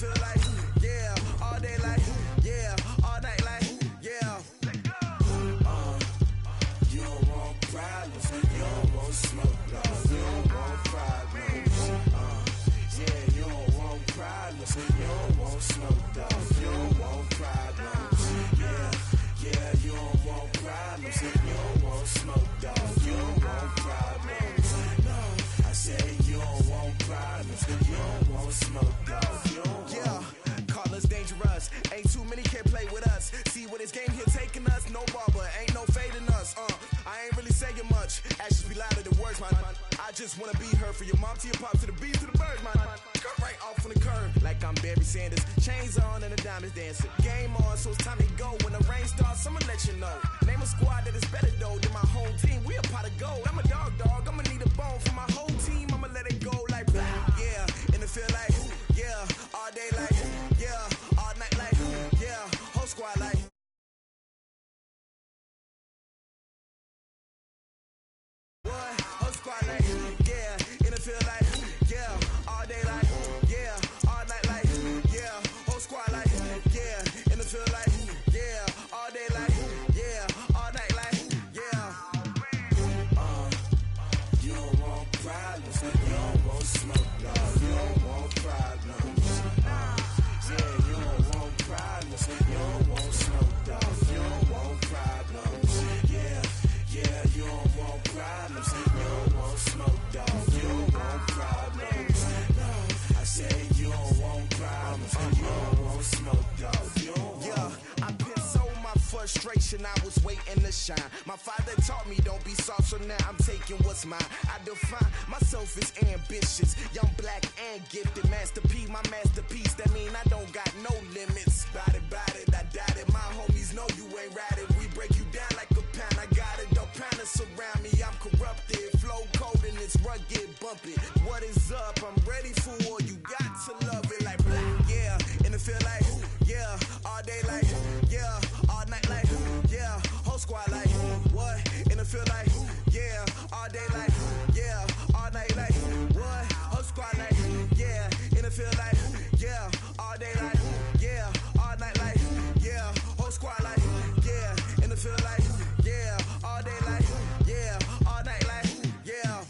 feel like, yeah, all day like, yeah, all night like, yeah. You don't want problems, you don't want smoke, dog. You don't want problems. Yeah, you don't want problems, you don't want smoke, dog. You don't want problems. Yeah, you don't want problems, you don't want smoke, dog. You don't want problems. No, I say you don't want problems, you don't want smoke, dog. You don't want. Call us dangerous, ain't too many can play with us. See what this game here taking us, no barber, ain't no fading us. I ain't really saying much, actions be louder than words, man. I just wanna be heard from your mom to your pop to the beat to the birds, man. Cut right off on the curve, like I'm Barry Sanders. Chains on and the diamonds dancing. Game on, so it's time to go. When the rain starts, I'ma let you know. Name a squad that is better though than my home team. We a pot of gold. I'm a dog, I'ma need a bone for my whole team. I'ma let it go like blah. Yeah, and it feel like yeah, all day like yeah, all night like yeah, whole squad like. What? Whole squad like yeah, and it feel like yeah, all day like yeah, all night like yeah, whole squad like yeah, and it feel like yeah, all day like yeah, all night like yeah. You don't want problems, you don't want smoke, dog. You don't want problems. Yeah, you don't want problems, you don't want smoke, dog. You don't want problems. Yeah, you don't want problems, you don't want smoke, dog. You don't want problems. No, I say you don't want problems, you don't want smoke, dog. You don't want. Yeah, I been so my frustration, I was waiting to shine. My father taught me don't be soft, so now I'm taking what's mine. I define myself as ambitious, young, black, and gifted. Master P, my masterpiece, that mean I don't got no limits. Bout it, I doubt it. My homies know you ain't ratted. We break you down like a pound, I got it. Don't panic surround me, I'm corrupted. Flow cold and it's rugged, bumpy. What is up? I'm ready for war. You got to love it like blah. Yeah, and it feel like yeah, all day like yeah, all night like yeah, whole squad like what? And it feel like yeah, all day like yeah, all night like what? Whole squad like yeah, and it feel like yeah, all day like yeah, all night like yeah, whole squad like yeah, and it feel like yeah, all day like yeah, all night like yeah.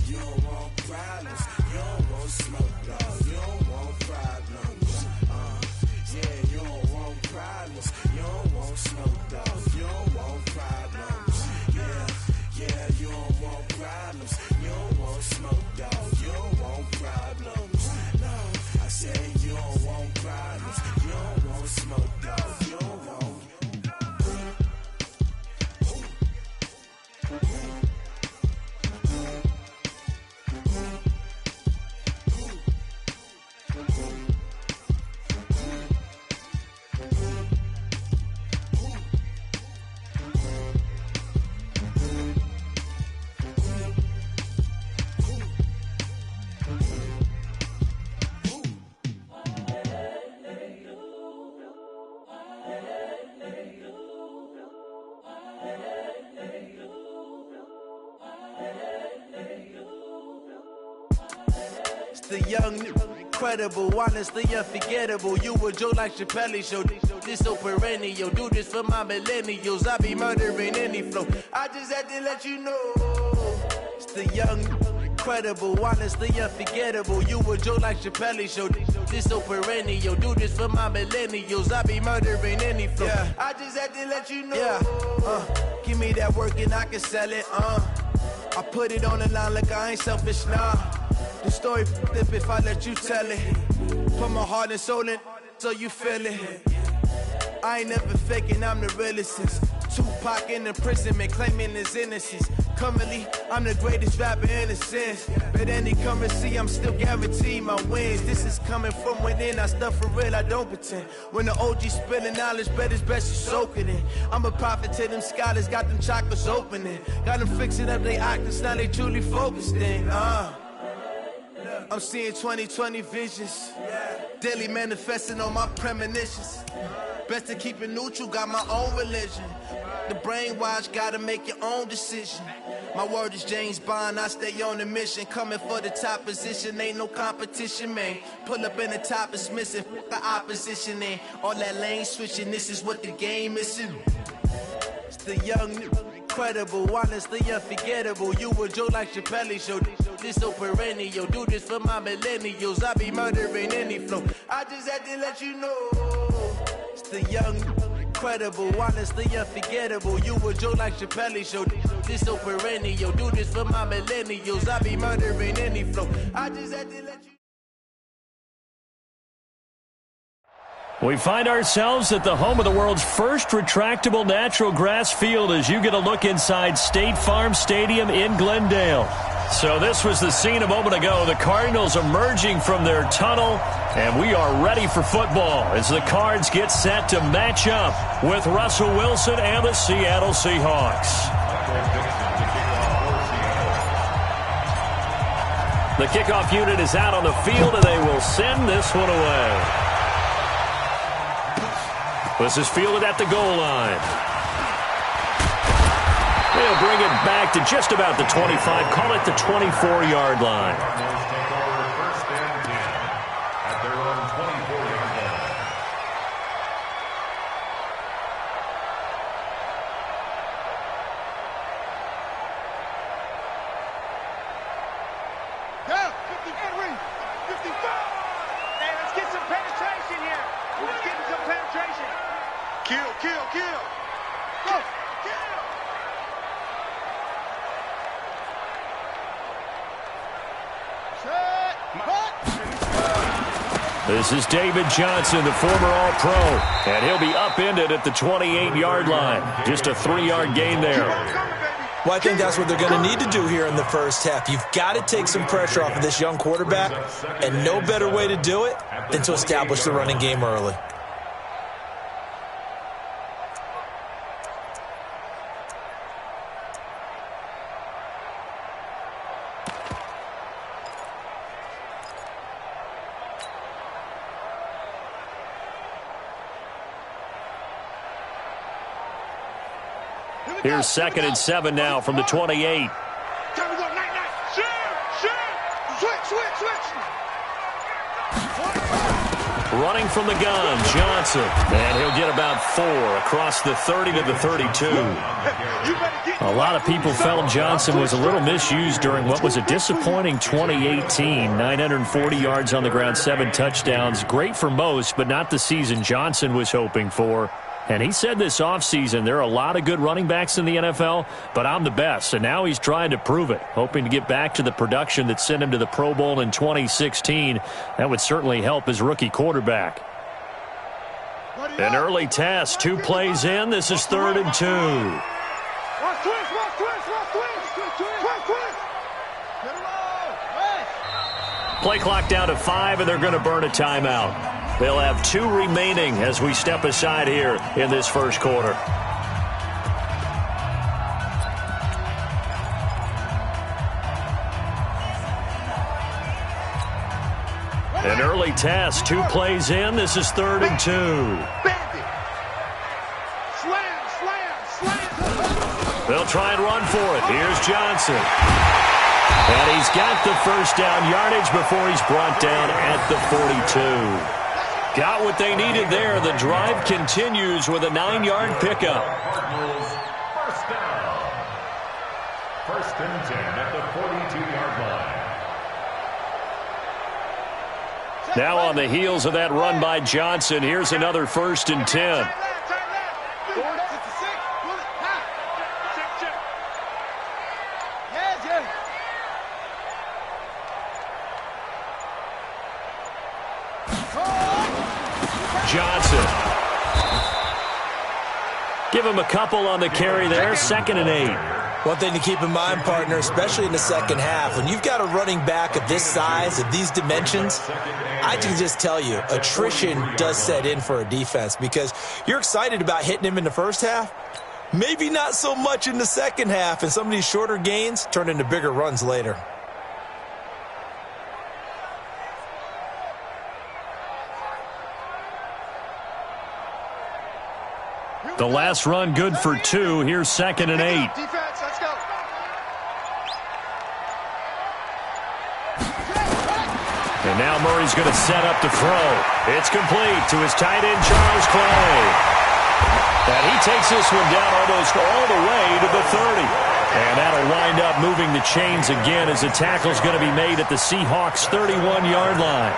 You don't want problems, you don't want smoke, dog. You don't want problems. Yeah, you don't want problems, you don't want smoke, dog. You don't want problems. Yeah, you don't want problems, you don't want smoke, dog. You don't want problems. No, I say you don't want problems, you don't want smoke, dog. You don't want. The young, incredible, honestly unforgettable. You a joke like Chappelle show. This so perennial. Do this for my millennials. I be murdering any flow. I just had to let you know. It's the young, incredible, honestly unforgettable. You a joke like Chappelle show. This so perennial. Do this for my millennials. I be murdering any flow. Yeah. I just had to let you know. Yeah. Give me that work and I can sell it. I put it on the line like I ain't selfish, nah. The story flip if I let you tell it. Put my heart and soul in so you feel it. I ain't never faking, I'm the realest since Tupac in imprisonment, claiming his innocence. Currently, I'm the greatest rapper in a sense. But any currency, I'm still guaranteed my wins. This is coming from within, I stuff for real, I don't pretend. When the OG spilling knowledge, bet it's best you soak it in. I'm a prophet to them scholars, got them chakras opening. Got them fixing up they octaves, now they truly focused in. I'm seeing 2020 visions, daily manifesting on my premonitions. Best to keep it neutral, got my own religion. The brainwash, gotta make your own decision. My word is James Bond, I stay on the mission. Coming for the top position, ain't no competition, man. Pull up in the top, it's missing, the opposition in. All that lane switching, this is what the game is in. It's the young, incredible, honestly unforgettable. You a Joe like Chappelle show. This so perennial, do this for my millennials. I be murdering any flow. I just had to let you know. It's the young, incredible, honestly unforgettable. You a Joe like Chappelle show. This so perennial, do this for my millennials. I be murdering any flow. I just had to let you. We find ourselves at the home of the world's first retractable natural grass field as you get a look inside State Farm Stadium in Glendale. So this was the scene a moment ago. The Cardinals emerging from their tunnel, and we are ready for football as the Cards get set to match up with Russell Wilson and the Seattle Seahawks. The kickoff unit is out on the field, and they will send this one away. This is fielded at the goal line. They'll bring it back to just about the 25, call it the 24-yard line. First and 10 at their own 24-yard line. Yeah, 55. Hey, let's get some penetration here. Let's get some penetration. Kill. Go, kill. This is David Johnson, the former All-Pro, and he'll be upended at the 28-yard line. Just a 3-yard gain there. Well, I think that's what they're going to need to do here in the first half. You've got to take some pressure off of this young quarterback, and no better way to do it than to establish the running game early. Here's 2nd and 7 now from the 28. Time to go, night. Switch. Running from the gun, Johnson. And he'll get about 4 across the 30 to the 32. A lot of people felt Johnson was a little misused during what was a disappointing 2018. 940 yards on the ground, 7 touchdowns. Great for most, but not the season Johnson was hoping for. And he said this offseason, there are a lot of good running backs in the NFL, but I'm the best. And now he's trying to prove it, hoping to get back to the production that sent him to the Pro Bowl in 2016. That would certainly help his rookie quarterback. An early test, 2 plays in. This is 3rd and 2. Play clock down to 5, and they're going to burn a timeout. They'll have 2 remaining as we step aside here in this first quarter. An early test, 2 plays in. This is 3rd and 2. They'll try and run for it. Here's Johnson. And he's got the first down yardage before he's brought down at the 42. Got what they needed there. The drive continues with a 9-yard pickup. Cardinals first down. 1st and 10 at the 42-yard line. Now on the heels of that run by Johnson, here's another 1st and 10. Johnson. Give him a couple on the carry there. 2nd and 8. One thing to keep in mind, partner, especially in the second half, when you've got a running back of this size, of these dimensions, I can just tell you, attrition does set in for a defense because you're excited about hitting him in the first half. Maybe not so much in the second half, and some of these shorter gains turn into bigger runs later. The last run good for 2. Here's 2nd and 8. Defense, let's go. And now Murray's going to set up to throw. It's complete to his tight end, Charles Clay. And he takes this one down almost all the way to the 30. And that'll wind up moving the chains again as the tackle's going to be made at the Seahawks' 31-yard line.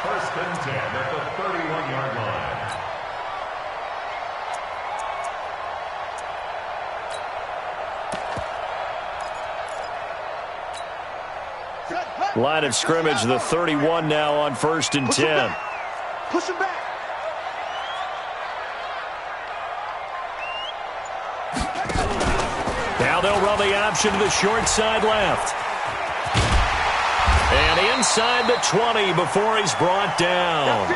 First and 10 at the 31-yard line. Line of scrimmage, the 31 now on 1st and 10. Push him back. Now they'll run the option to the short side left. And inside the 20 before he's brought down.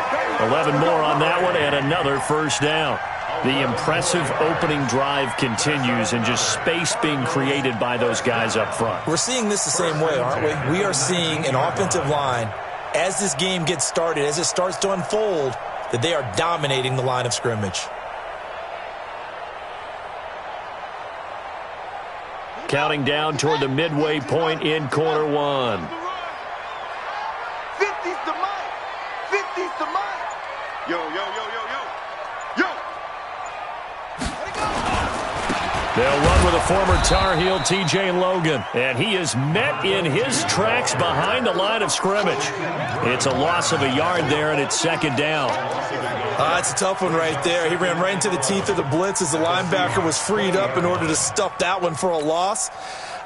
11 more on that one and another first down. The impressive opening drive continues and just space being created by those guys up front. We're seeing this the same way, aren't we? We are seeing an offensive line, as this game gets started, as it starts to unfold, that they are dominating the line of scrimmage. Counting down toward the midway point in quarter 1. 50's the mic. 50's the mic. Yo, yo, yo, yo, yo. Yo. They'll run with a former Tar Heel, T.J. Logan. And he is met in his tracks behind the line of scrimmage. It's a loss of a yard there, and it's 2nd down. That's a tough one right there. He ran right into the teeth of the blitz as the linebacker was freed up in order to stuff that one for a loss.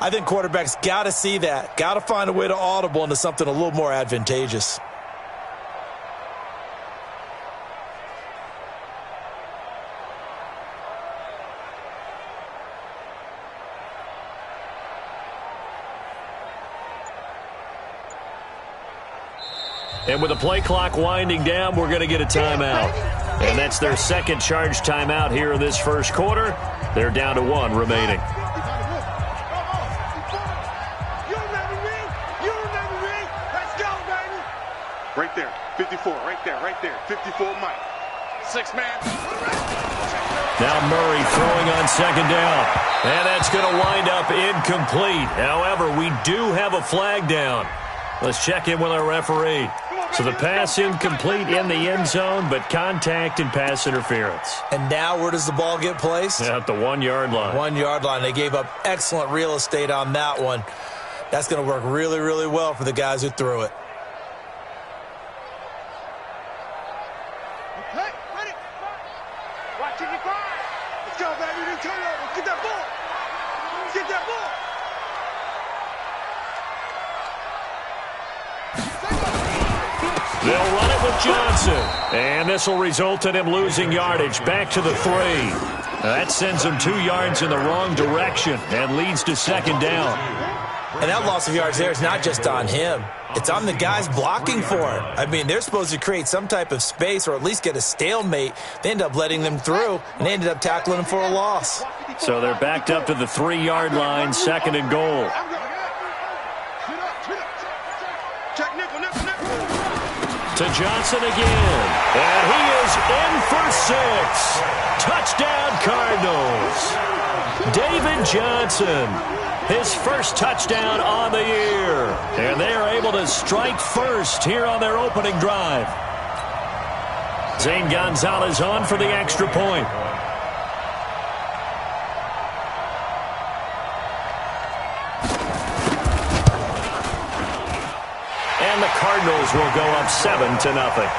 I think quarterbacks got to see that. Got to find a way to audible into something a little more advantageous. And with the play clock winding down, we're going to get a timeout. And that's their second charge timeout here in this first quarter. They're down to 1 remaining. Right there, 54, right there, 54 Mike. 6-man. Now Murray throwing on 2nd down. And that's going to wind up incomplete. However, we do have a flag down. Let's check in with our referee. So the pass incomplete in the end zone, but contact and pass interference. And now where does the ball get placed? At the 1-yard line. 1-yard line. They gave up excellent real estate on that one. That's going to work really, really well for the guys who threw it. Okay, ready. Watching your guard. Let's go, baby. Then turn over. Get that ball. Get that ball. They'll run it with Johnson. And this will result in him losing yardage back to the 3. That sends him 2 yards in the wrong direction and leads to 2nd down. And that loss of yards there is not just on him. It's on the guys blocking for it. I mean, they're supposed to create some type of space or at least get a stalemate. They end up letting them through, and they ended up tackling them for a loss. So they're backed up to the 3-yard line, 2nd and goal. To Johnson again. And he is in for 6. Touchdown, Cardinals. David Johnson, his first touchdown on the year. And they are able to strike first here on their opening drive. Zane Gonzalez on for the extra point. And the Cardinals will go up 7-0.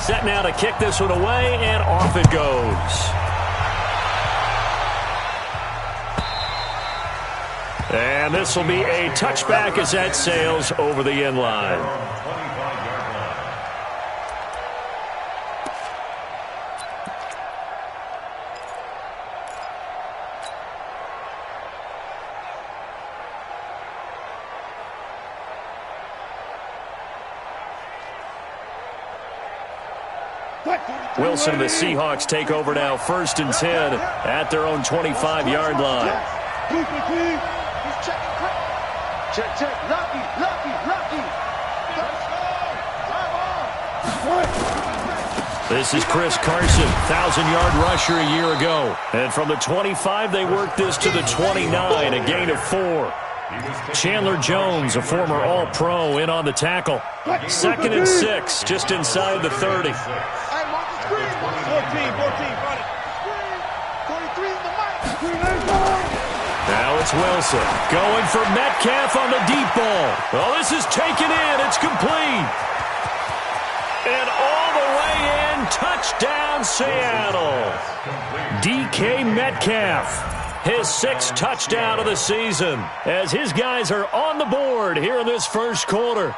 Set now to kick this one away, and off it goes. And this will be a touchback as that sails over the end line. Wilson and the Seahawks take over now, 1st and 10 at their own 25-yard line. Check, check. Lucky. This is Chris Carson, 1,000-yard rusher a year ago. And from the 25, they worked this to the 29, a gain of 4. Chandler Jones, a former All-Pro, in on the tackle. 2nd and 6, just inside the 30. 14, run it. 43 in the mic. Now it's Wilson going for Metcalf on the deep ball. Oh, this is taken in. It's complete. And all the way in, touchdown Seattle. DK Metcalf, his 6th touchdown of the season, as his guys are on the board here in this first quarter.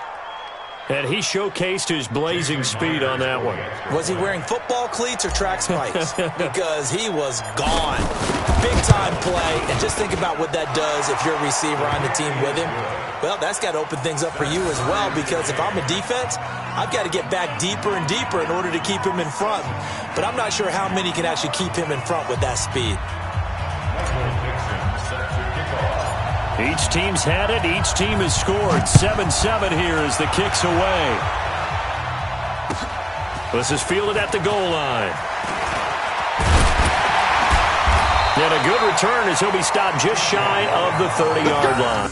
And he showcased his blazing speed on that one. Was he wearing football cleats or track spikes? Because he was gone. Big-time play, and just think about what that does if you're a receiver on the team with him. Well, that's got to open things up for you as well, because if I'm a defense, I've got to get back deeper and deeper in order to keep him in front. But I'm not sure how many can actually keep him in front with that speed. Each team's had it. Each team has scored. 7-7 here as the kick's away. This is fielded at the goal line. And a good return as he'll be stopped just shy of the 30-yard line.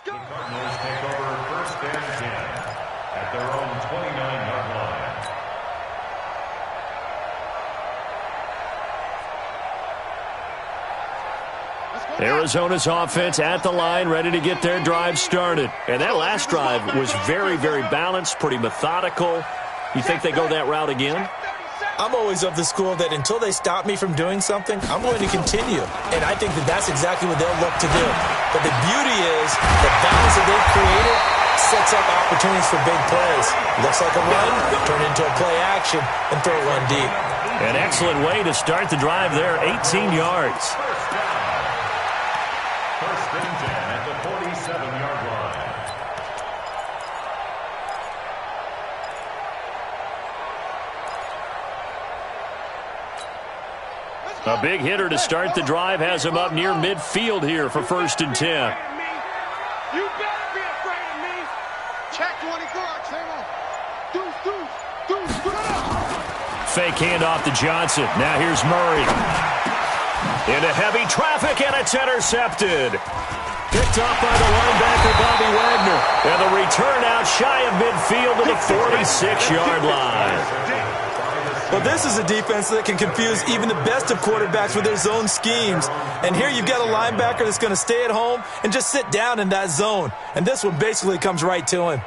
The Cardinals take over 1st and 10 at their own 29-yard line. Arizona's offense at the line, ready to get their drive started. And that last drive was very, very balanced, pretty methodical. You think they go that route again? I'm always of the school that until they stop me from doing something, I'm going to continue. And I think that that's exactly what they'll look to do. But the beauty is the balance that they've created sets up opportunities for big plays. Looks like a run, turn into a play action, and throw one deep. An excellent way to start the drive there, 18 yards. First and 10 at the 47-yard line. A big hitter to start the drive has him up near midfield here for 1st and 10. You better be afraid of me. Check 24, Deuce. Fake handoff to Johnson. Now here's Murray. Into heavy traffic, and it's intercepted. Picked off by the linebacker, Bobby Wagner. And the return out shy of midfield to the 46-yard line. Well, this is a defense that can confuse even the best of quarterbacks with their zone schemes. And here you've got a linebacker that's going to stay at home and just sit down in that zone. And this one basically comes right to him.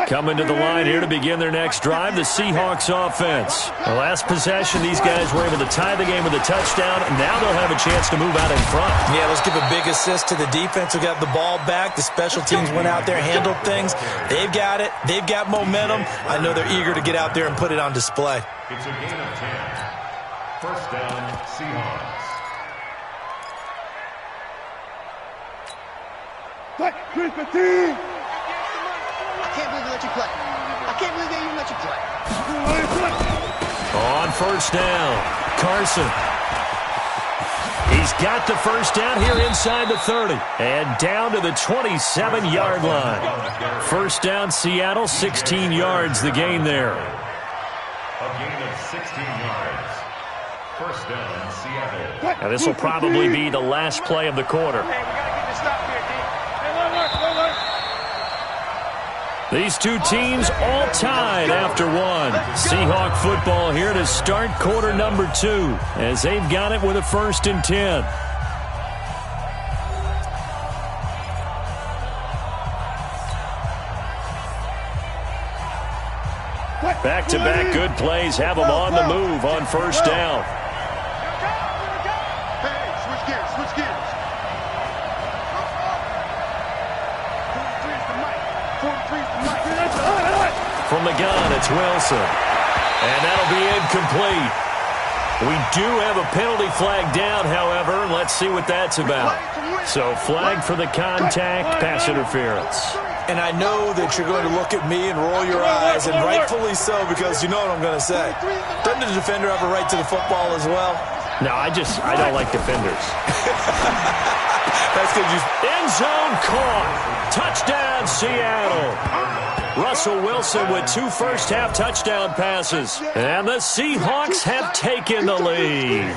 Coming to the line here to begin their next drive, the Seahawks offense. The last possession, these guys were able to tie the game with a touchdown, and now they'll have a chance to move out in front. Yeah, let's give a big assist to the defense who got the ball back. The special teams went out there, handled things. They've got it. They've got momentum. I know they're eager to get out there and put it on display. It's a gain of 10. First down, Seahawks. I can't believe they let you play. I can't believe they even let you play. On 1st down, Carson. He's got the 1st down here inside the 30. And down to the 27-yard line. 1st down, Seattle, 16 yards the gain there. A gain of 16 yards. First down, Seattle. And this will probably be the last play of the quarter. Hey, we got to get this stop here, D. These two teams all tied after one. Seahawk football here to start quarter number 2 as they've got it with a 1st and 10. Back-to-back good plays have them on the move on first down. Hey, switch gears, switch gears. 43 is the mic. 43 is the mic. From the gun, it's Wilson. And that'll be incomplete. We do have a penalty flag down, however. Let's see what that's about. So flag for the contact, pass interference. And I know that you're going to look at me and roll your eyes, and rightfully so, because you know what I'm going to say. Doesn't the defender have a right to the football as well? No, I don't like defenders. That's because you... End zone caught. Touchdown, Seattle. Russell Wilson with 2 first-half touchdown passes. And the Seahawks have taken the lead.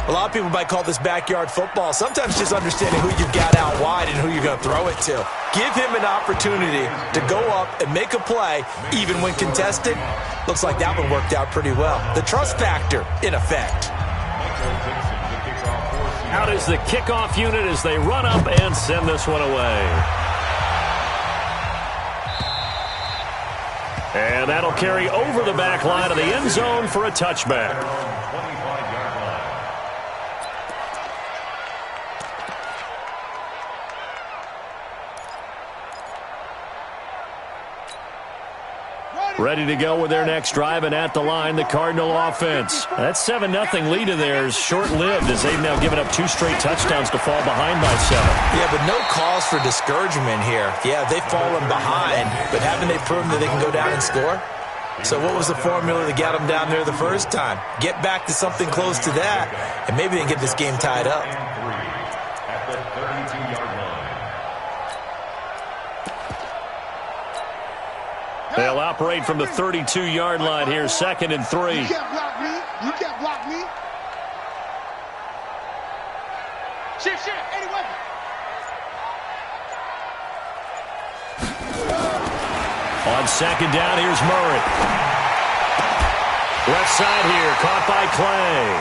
A lot of people might call this backyard football. Sometimes just understanding who you've got out wide and who you're going to throw it to. Give him an opportunity to go up and make a play, even when contested. Looks like that one worked out pretty well. The trust factor, in effect. Out is the kickoff unit as they run up and send this one away. And that'll carry over the back line of the end zone for a touchback. Ready to go with their next drive, and at the line, the Cardinal offense. That 7-0 lead of theirs short-lived as they've now given up 2 straight touchdowns to fall behind by 7. Yeah, but no cause for discouragement here. Yeah, they've fallen behind, but haven't they proven that they can go down and score? So what was the formula to get them down there the first time? Get back to something close to that, and maybe they can get this game tied up. At the 32-yard line. They'll operate from the 32-yard line here, 2nd and 3. You can't block me. You can't block me. Shift. Anyway. On 2nd down, here's Murray. Left side here, caught by Clay.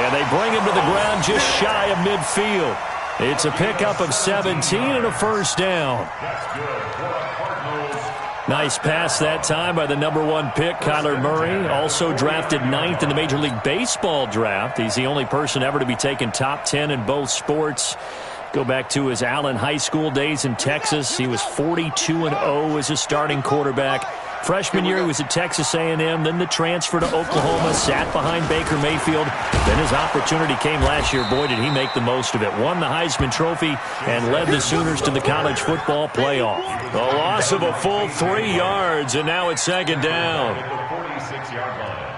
And they bring him to the ground just shy of midfield. It's a pickup of 17 and a first down. That's good for the Cardinals. Nice pass that time by the number 1 pick, Kyler Murray. Also drafted 9th in the Major League Baseball draft. He's the only person ever to be taken top 10 in both sports. Go back to his Allen High School days in Texas. He was 42-0 as a starting quarterback. Freshman year, he was at Texas A&M, then the transfer to Oklahoma, sat behind Baker Mayfield. Then his opportunity came last year. Boy, did he make the most of it. Won the Heisman Trophy and led the Sooners to the college football playoff. The loss of a full 3 yards, and now it's 2nd down. At the 46-yard line.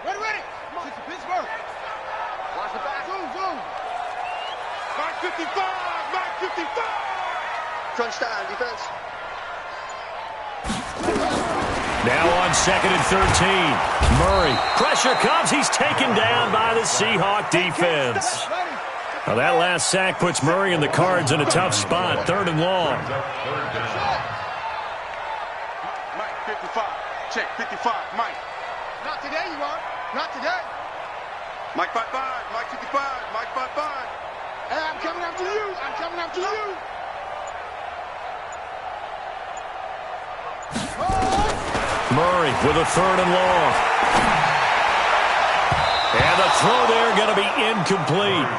Ready. Pittsburgh. Watch the back. Zoom. Mark 55. Crunch time, defense. Now on 2nd and 13. Murray. Pressure comes. He's taken down by the Seahawk defense. Now that last sack puts Murray and the Cards in a tough spot. 3rd and long. Mike 55. Check 55. Mike. Not today, you are. Not today. Mike 55. Mike 55. Mike 55. Hey, I'm coming after you. Murray with a 3rd and long. And the throw there going to be incomplete.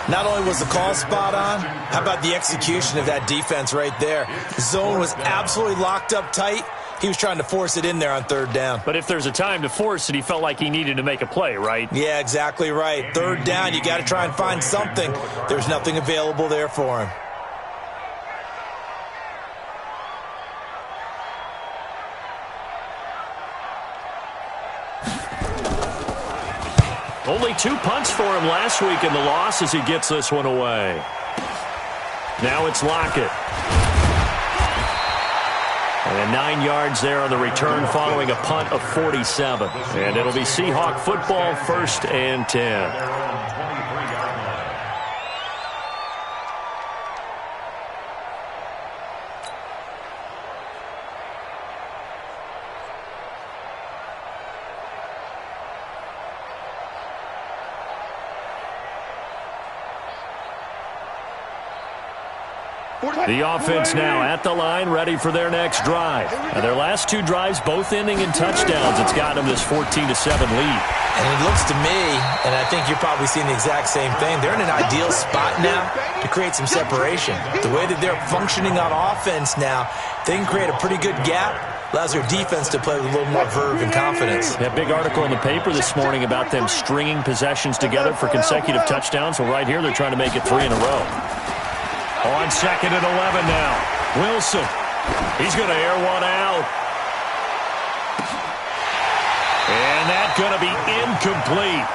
Not only was the call spot on, how about the execution of that defense right there? The zone was absolutely locked up tight. He was trying to force it in there on 3rd down. But if there's a time to force it, he felt like he needed to make a play, right? Yeah, exactly right. 3rd down, you got to try and find something. There's nothing available there for him. Only 2 punts for him last week in the loss as he gets this one away. Now it's Lockett. And 9 yards there on the return following a punt of 47. And it'll be Seahawk football, 1st and 10. The offense now at the line, ready for their next drive. And their last 2 drives, both ending in touchdowns. It's gotten them this 14-7 lead. And it looks to me, and I think you're probably seeing the exact same thing, they're in an ideal spot now to create some separation. The way that they're functioning on offense now, they can create a pretty good gap. Allows their defense to play with a little more verve and confidence. A big article in the paper this morning about them stringing possessions together for consecutive touchdowns. Well, right here, they're trying to make it 3 in a row. On 2nd and 11 now. Wilson. He's going to air one out. And that's going to be incomplete.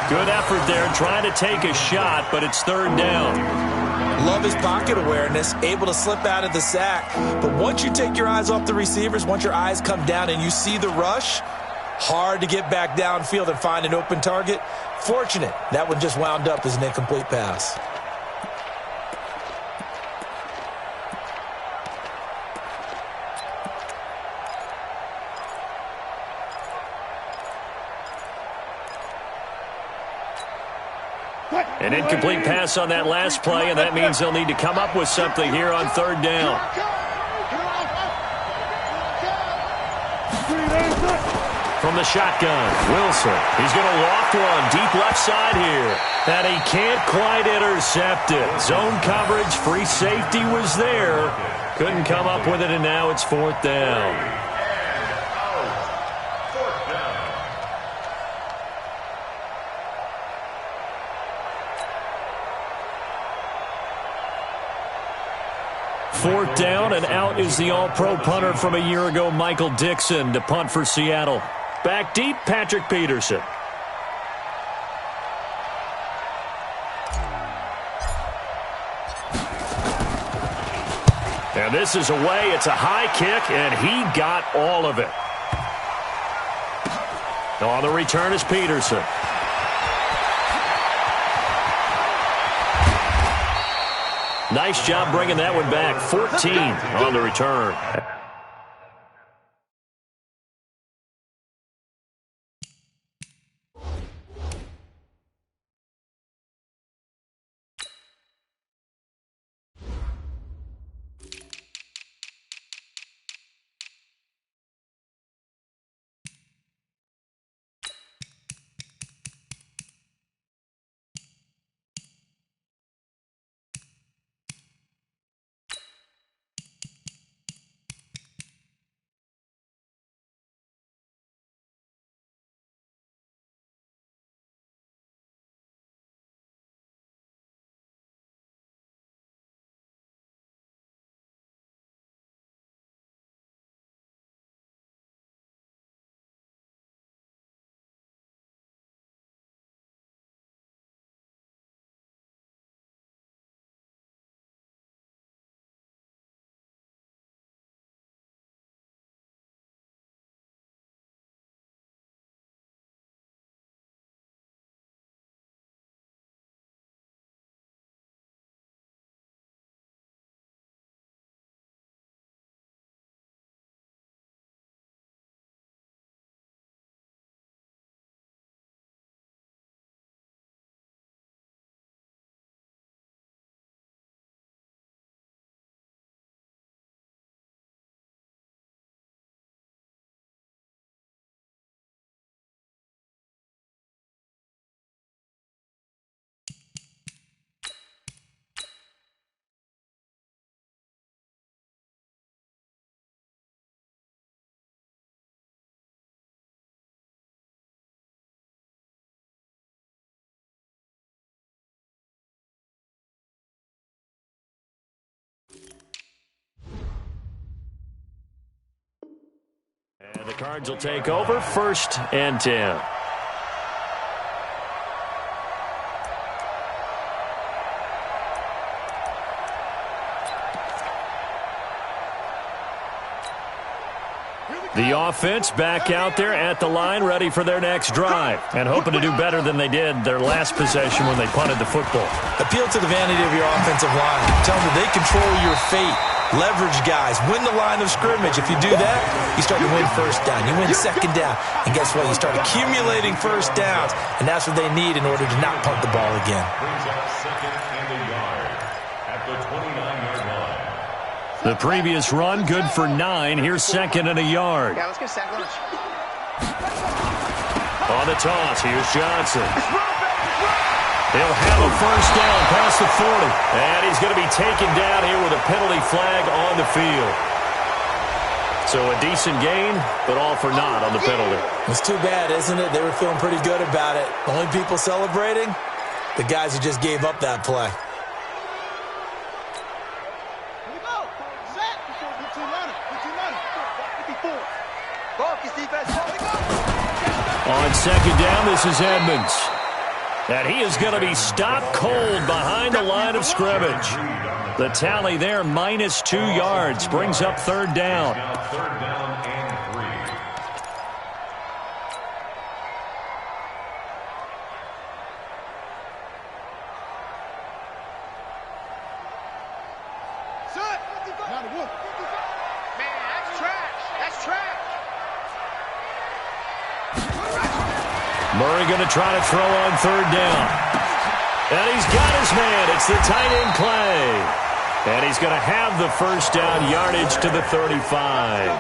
Good effort there trying to take a shot, but it's 3rd down. Love his pocket awareness, able to slip out of the sack. But once you take your eyes off the receivers, once your eyes come down and you see the rush, hard to get back downfield and find an open target. Fortunate, that one just wound up as an incomplete pass. An incomplete pass on that last play, and that means they'll need to come up with something here on 3rd down. From the shotgun, Wilson. He's going to loft one deep left side here. And he can't quite intercept it. Zone coverage, free safety was there. Couldn't come up with it, and now it's 4th down. Fourth down, and out is the all-pro punter from a year ago, Michael Dixon, to punt for Seattle. Back deep, Patrick Peterson. And this is away. It's a high kick, and he got all of it. On the return is Peterson. Nice job bringing that one back. 14 on the return. And the Cards will take over, 1st and 10. The offense back out there at the line, ready for their next drive, and hoping to do better than they did their last possession when they punted the football. Appeal to the vanity of your offensive line. Tell them that they control your fate. Leverage guys. Win the line of scrimmage. If you do that, you start to win first down. You win second down. And guess what? You start accumulating first downs, and that's what they need in order to not punt the ball again. Brings up second and a yard at the 29-yard line. The previous run, good for 9. Here's second and a yard. Yeah, let's get sack lunch. On the toss, here's Johnson. He'll have a first down past the 40. And he's going to be taken down here with a penalty flag on the field. So a decent gain, but all for naught on the penalty. It's too bad, isn't it? They were feeling pretty good about it. Only people celebrating, the guys who just gave up that play. On second down, this is Edmonds. And he is going to be stopped cold behind the line of scrimmage. The tally there, -2 yards, brings up third down. Now third down and 3. Man, that's trash. That's trash. Murray going to try to throw on third down. And he's got his man. It's the tight end Clay. And he's going to have the first down, yardage to the 35.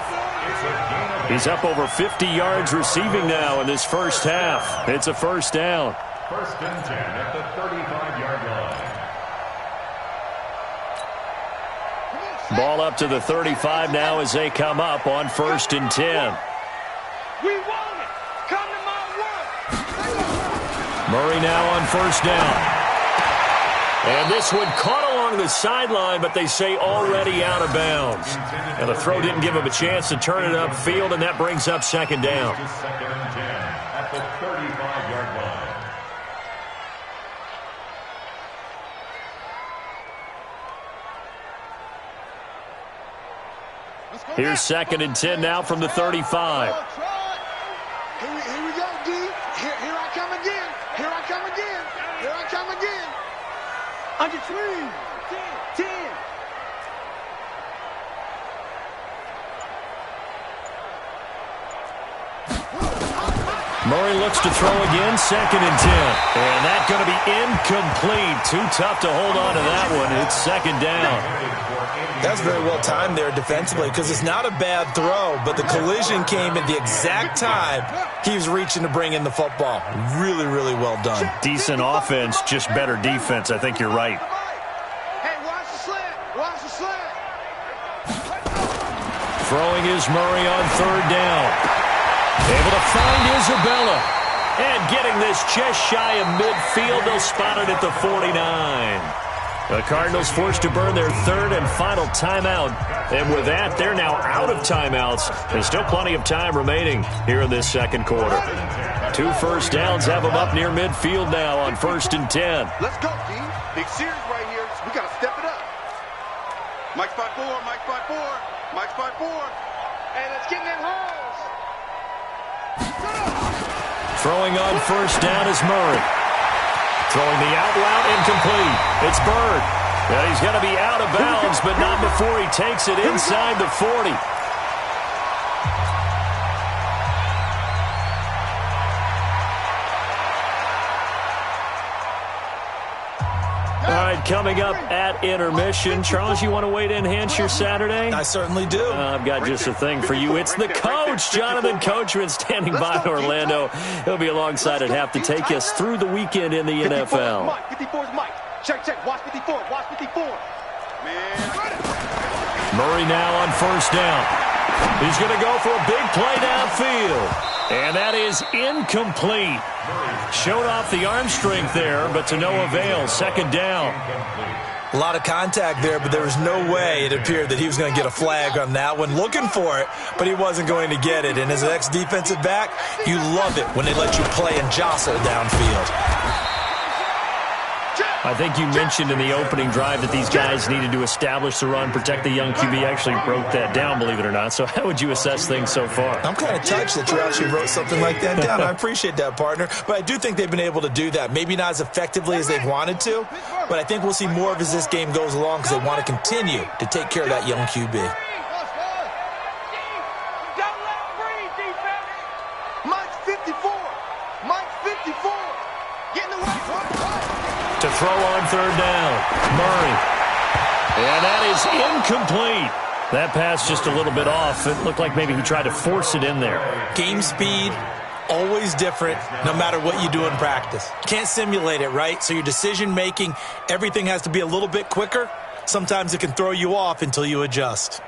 He's up over 50 yards receiving now in this first half. It's a first down. First and 10 at the 35-yard line. Ball up to the 35 now as they come up on first and 10. We want it. Come to my work. Murray now on first down. And this one caught along the sideline, but they say already out of bounds. And the throw didn't give him a chance to turn it upfield, and that brings up second down. Second and 10 at the 35-yard line. Here's second and 10 now from the 35. Here we go, D. Here I come again. Here I come again. Here I come again. Under 3. 10. Murray looks to throw again, second and 10. And that's going to be incomplete. Too tough to hold on to that one. It's second down. That's very well timed there defensively because it's not a bad throw, but the collision came at the exact time he was reaching to bring in the football. Really, really well done. Decent offense, just better defense. I think you're right. Hey, watch the slant. Watch the slant. Throwing is Murray on third down. Able to find Isabella. And getting this just shy of midfield. They'll spot it at the 49. The Cardinals forced to burn their third and final timeout. And with that, they're now out of timeouts. There's still plenty of time remaining here in this second quarter. 2 first downs have them up near midfield now on first and 10. Let's go, D. Big series right here. We got to step it up. Mike spot 4. Mike spot 4. Mike spot 4. Hey, let's get in them holes. Throwing on first down is Murray. Throwing the out route incomplete. It's Bird. And he's going to be out of bounds, but not before he takes it inside the 40. All right, coming up at intermission. Charles, you want to wait to enhance your Saturday? I certainly do. I've got just a thing for you. It's the coach, Jonathan Coachman, standing by in Orlando. He'll be alongside at half to take us through the weekend in the NFL. 54 is Mike. Check. Watch 54. Watch 54. Murray now on first down. He's going to go for a big play downfield. And that is incomplete. Showed off the arm strength there, but to no avail. Second down. A lot of contact there, but there was no way it appeared that he was going to get a flag on that one. Looking for it, but he wasn't going to get it. And as an ex-defensive back, you love it when they let you play and jostle downfield. Check. I think you mentioned in the opening drive that these guys needed to establish the run, protect the young QB. Actually broke that down, believe it or not. So how would you assess things so far? I'm kind of touched that you actually wrote something like that down. I appreciate that, partner. But I do think they've been able to do that. Maybe not as effectively as they've wanted to, but I think we'll see more of as this game goes along because they want to continue to take care of that young QB. Don't let him breathe, defense. Mike's 54. Mike's 54. Get in the way. To throw on third down, Murray. And that is incomplete. That pass just a little bit off. It looked like maybe he tried to force it in there. Game speed, always different, no matter what you do in practice. Can't simulate it, right? So your decision-making, everything has to be a little bit quicker. Sometimes it can throw you off until you adjust.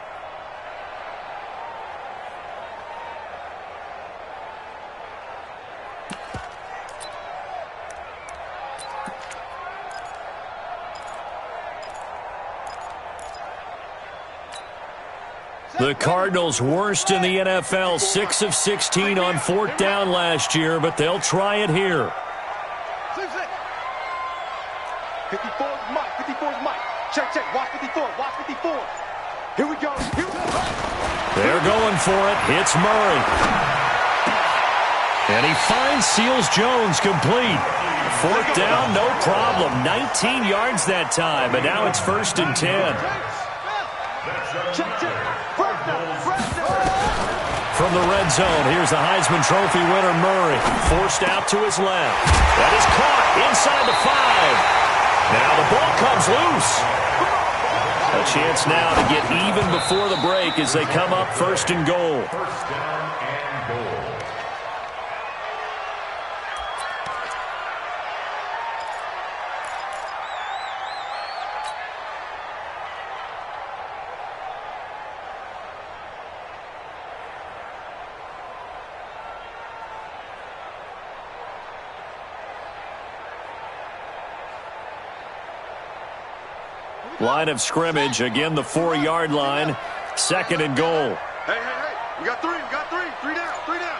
The Cardinals worst in the NFL, 6 of 16 on fourth down last year, but they'll try it here. 54 is Mike. 54 is Mike. Check, check. Watch 54. Watch 54. Here we go. Here we go. They're going for it. Hits Murray. And he finds Seals Jones complete. Fourth down, no problem. 19 yards that time, but now it's 1st and 10. Check, check. From the red zone, here's the Heisman Trophy winner, Murray. Forced out to his left. That is caught inside the 5. Now the ball comes loose. A chance now to get even before the break as they come up 1st and goal. First down and goal. Line of scrimmage, again the 4-yard line. 2nd and goal. Hey, hey, hey. We got 3. We got 3. 3 down. 3 down.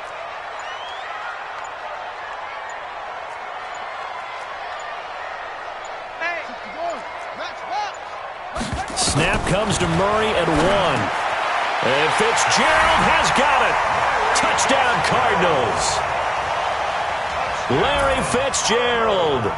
Snap comes to Murray at 1. And Fitzgerald has got it. Touchdown, Cardinals. Larry Fitzgerald.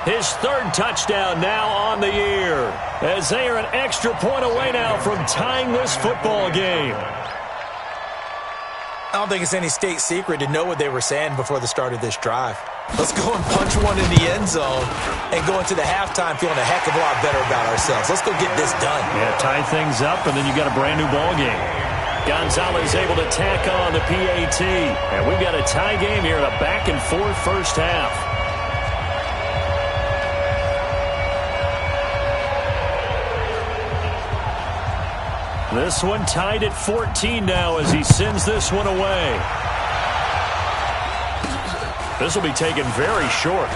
His 3rd touchdown now on the year, as they are an extra point away now from tying this football game. I don't think it's any state secret to know what they were saying before the start of this drive. Let's go and punch one in the end zone and go into the halftime feeling a heck of a lot better about ourselves. Let's go get this done. Yeah, tie things up, and then you've got a brand new ball game. Gonzalez able to tack on the PAT, and we've got a tie game here in a back-and-forth first half. This one tied at 14 now as he sends this one away. This will be taken very short.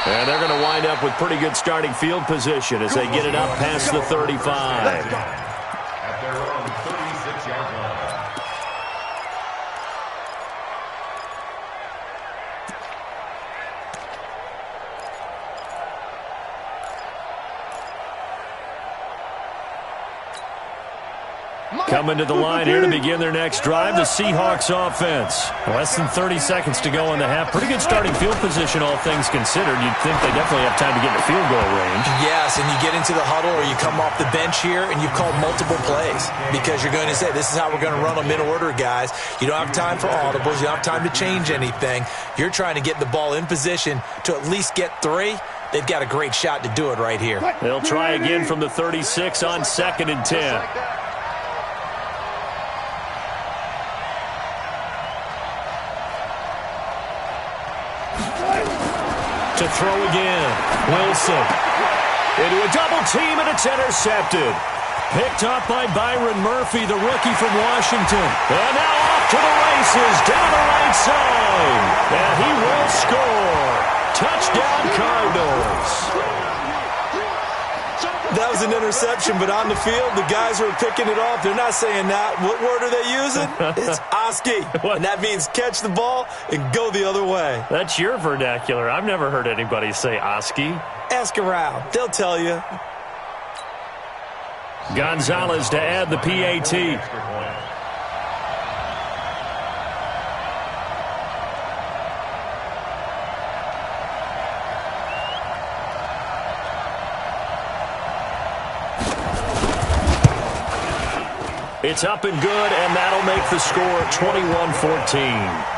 And they're going to wind up with pretty good starting field position as they get it up past the 35. At their own 36-yard line. Coming to the line here to begin their next drive, the Seahawks offense. Less than 30 seconds to go in the half. Pretty good starting field position, all things considered. You'd think they definitely have time to get in the field goal range. Yes, and you get into the huddle or you come off the bench here and you've called multiple plays because you're going to say, this is how we're going to run them in order, guys. You don't have time for audibles. You don't have time to change anything. You're trying to get the ball in position to at least get 3. They've got a great shot to do it right here. They'll try again from the 36 on 2nd and 10. To throw again. Wilson. Into a double team, and it's intercepted. Picked up by Byron Murphy, the rookie from Washington. And now off to the races, down the right side. And he will score. Touchdown, Cardinals. That was an interception, but on the field, the guys who are picking it off, they're not saying that. What word are they using? It's Oski. And that means catch the ball and go the other way. That's your vernacular. I've never heard anybody say Oski. Ask around. They'll tell you. Gonzalez to add the PAT. It's up and good, and that'll make the score 21-14.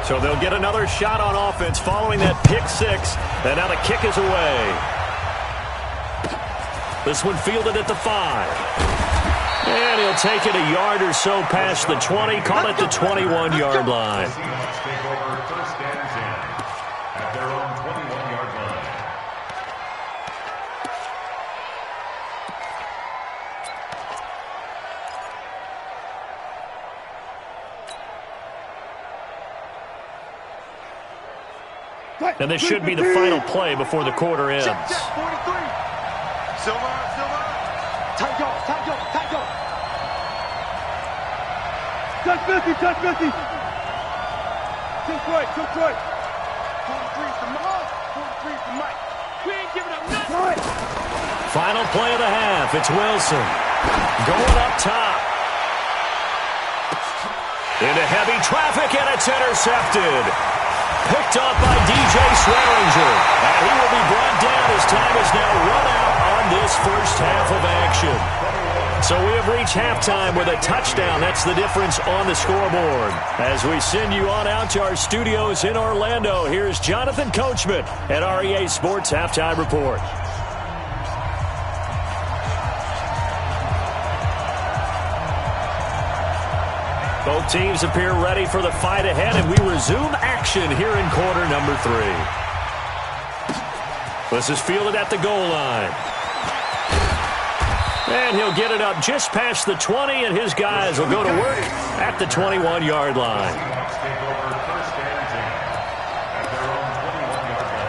So they'll get another shot on offense following that pick six, and now the kick is away. This one fielded at the 5. And he'll take it a yard or so past the 20, call it the 21-yard line. Seahawks take over first and 10 at their own 21-yard line. And this should be the final play before the quarter ends. Check, 43. Silver. Tight go. Touch 50. Touch right. 43 is the Mike. 43 is the Mike. We ain't giving up nothing. Final play of the half. It's Wilson going up top. Into heavy traffic, and it's intercepted. Picked up by DJ Swearinger. And he will be brought down as time is now run out on this first half of action. So we have reached halftime with a touchdown. That's the difference on the scoreboard. As we send you on out to our studios in Orlando, here's Jonathan Coachman at REA Sports Halftime Report. Both teams appear ready for the fight ahead, and we resume action here in quarter number 3. This is fielded at the goal line. And he'll get it up just past the 20, and his guys will go to work at the 21-yard line. Seahawks take over first and 10 at their own 21-yard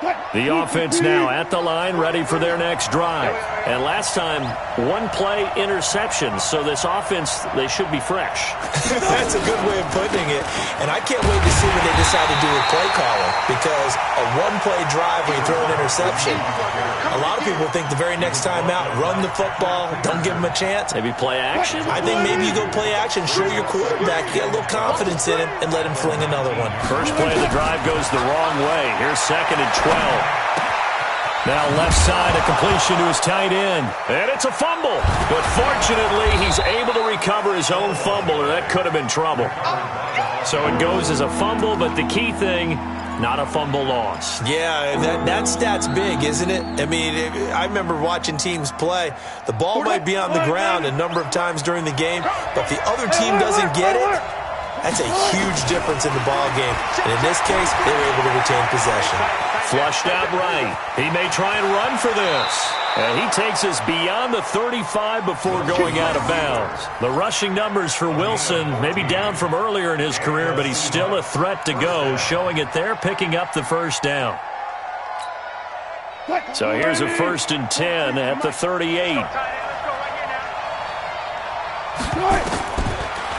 line. The offense now at the line, ready for their next drive. And last time, one-play interception. So this offense, they should be fresh. That's a good way of putting it. And I can't wait to see what they decide to do with play calling, because a one-play drive where you throw an interception, a lot of people think the very next time out, run the football, don't give them a chance. Maybe play action? I think maybe you go play action, show your quarterback, get a little confidence in him, and let him fling another one. First play of the drive goes the wrong way. Here's 2nd and 12. Now left side, a completion to his tight end. And it's a fumble. But fortunately, he's able to recover his own fumble, or that could have been trouble. So it goes as a fumble, but the key thing, not a fumble loss. Yeah, that stat's big, isn't it? I mean, I remember watching teams play. The ball might be on the ground a number of times during the game, but the other team doesn't get it. That's a huge difference in the ball game. And in this case, they were able to retain possession. Flushed out right. He may try and run for this. And he takes us beyond the 35 before going out of bounds. The rushing numbers for Wilson may be down from earlier in his career, but he's still a threat to go, showing it there, picking up the first down. So here's a 1st and 10 at the 38.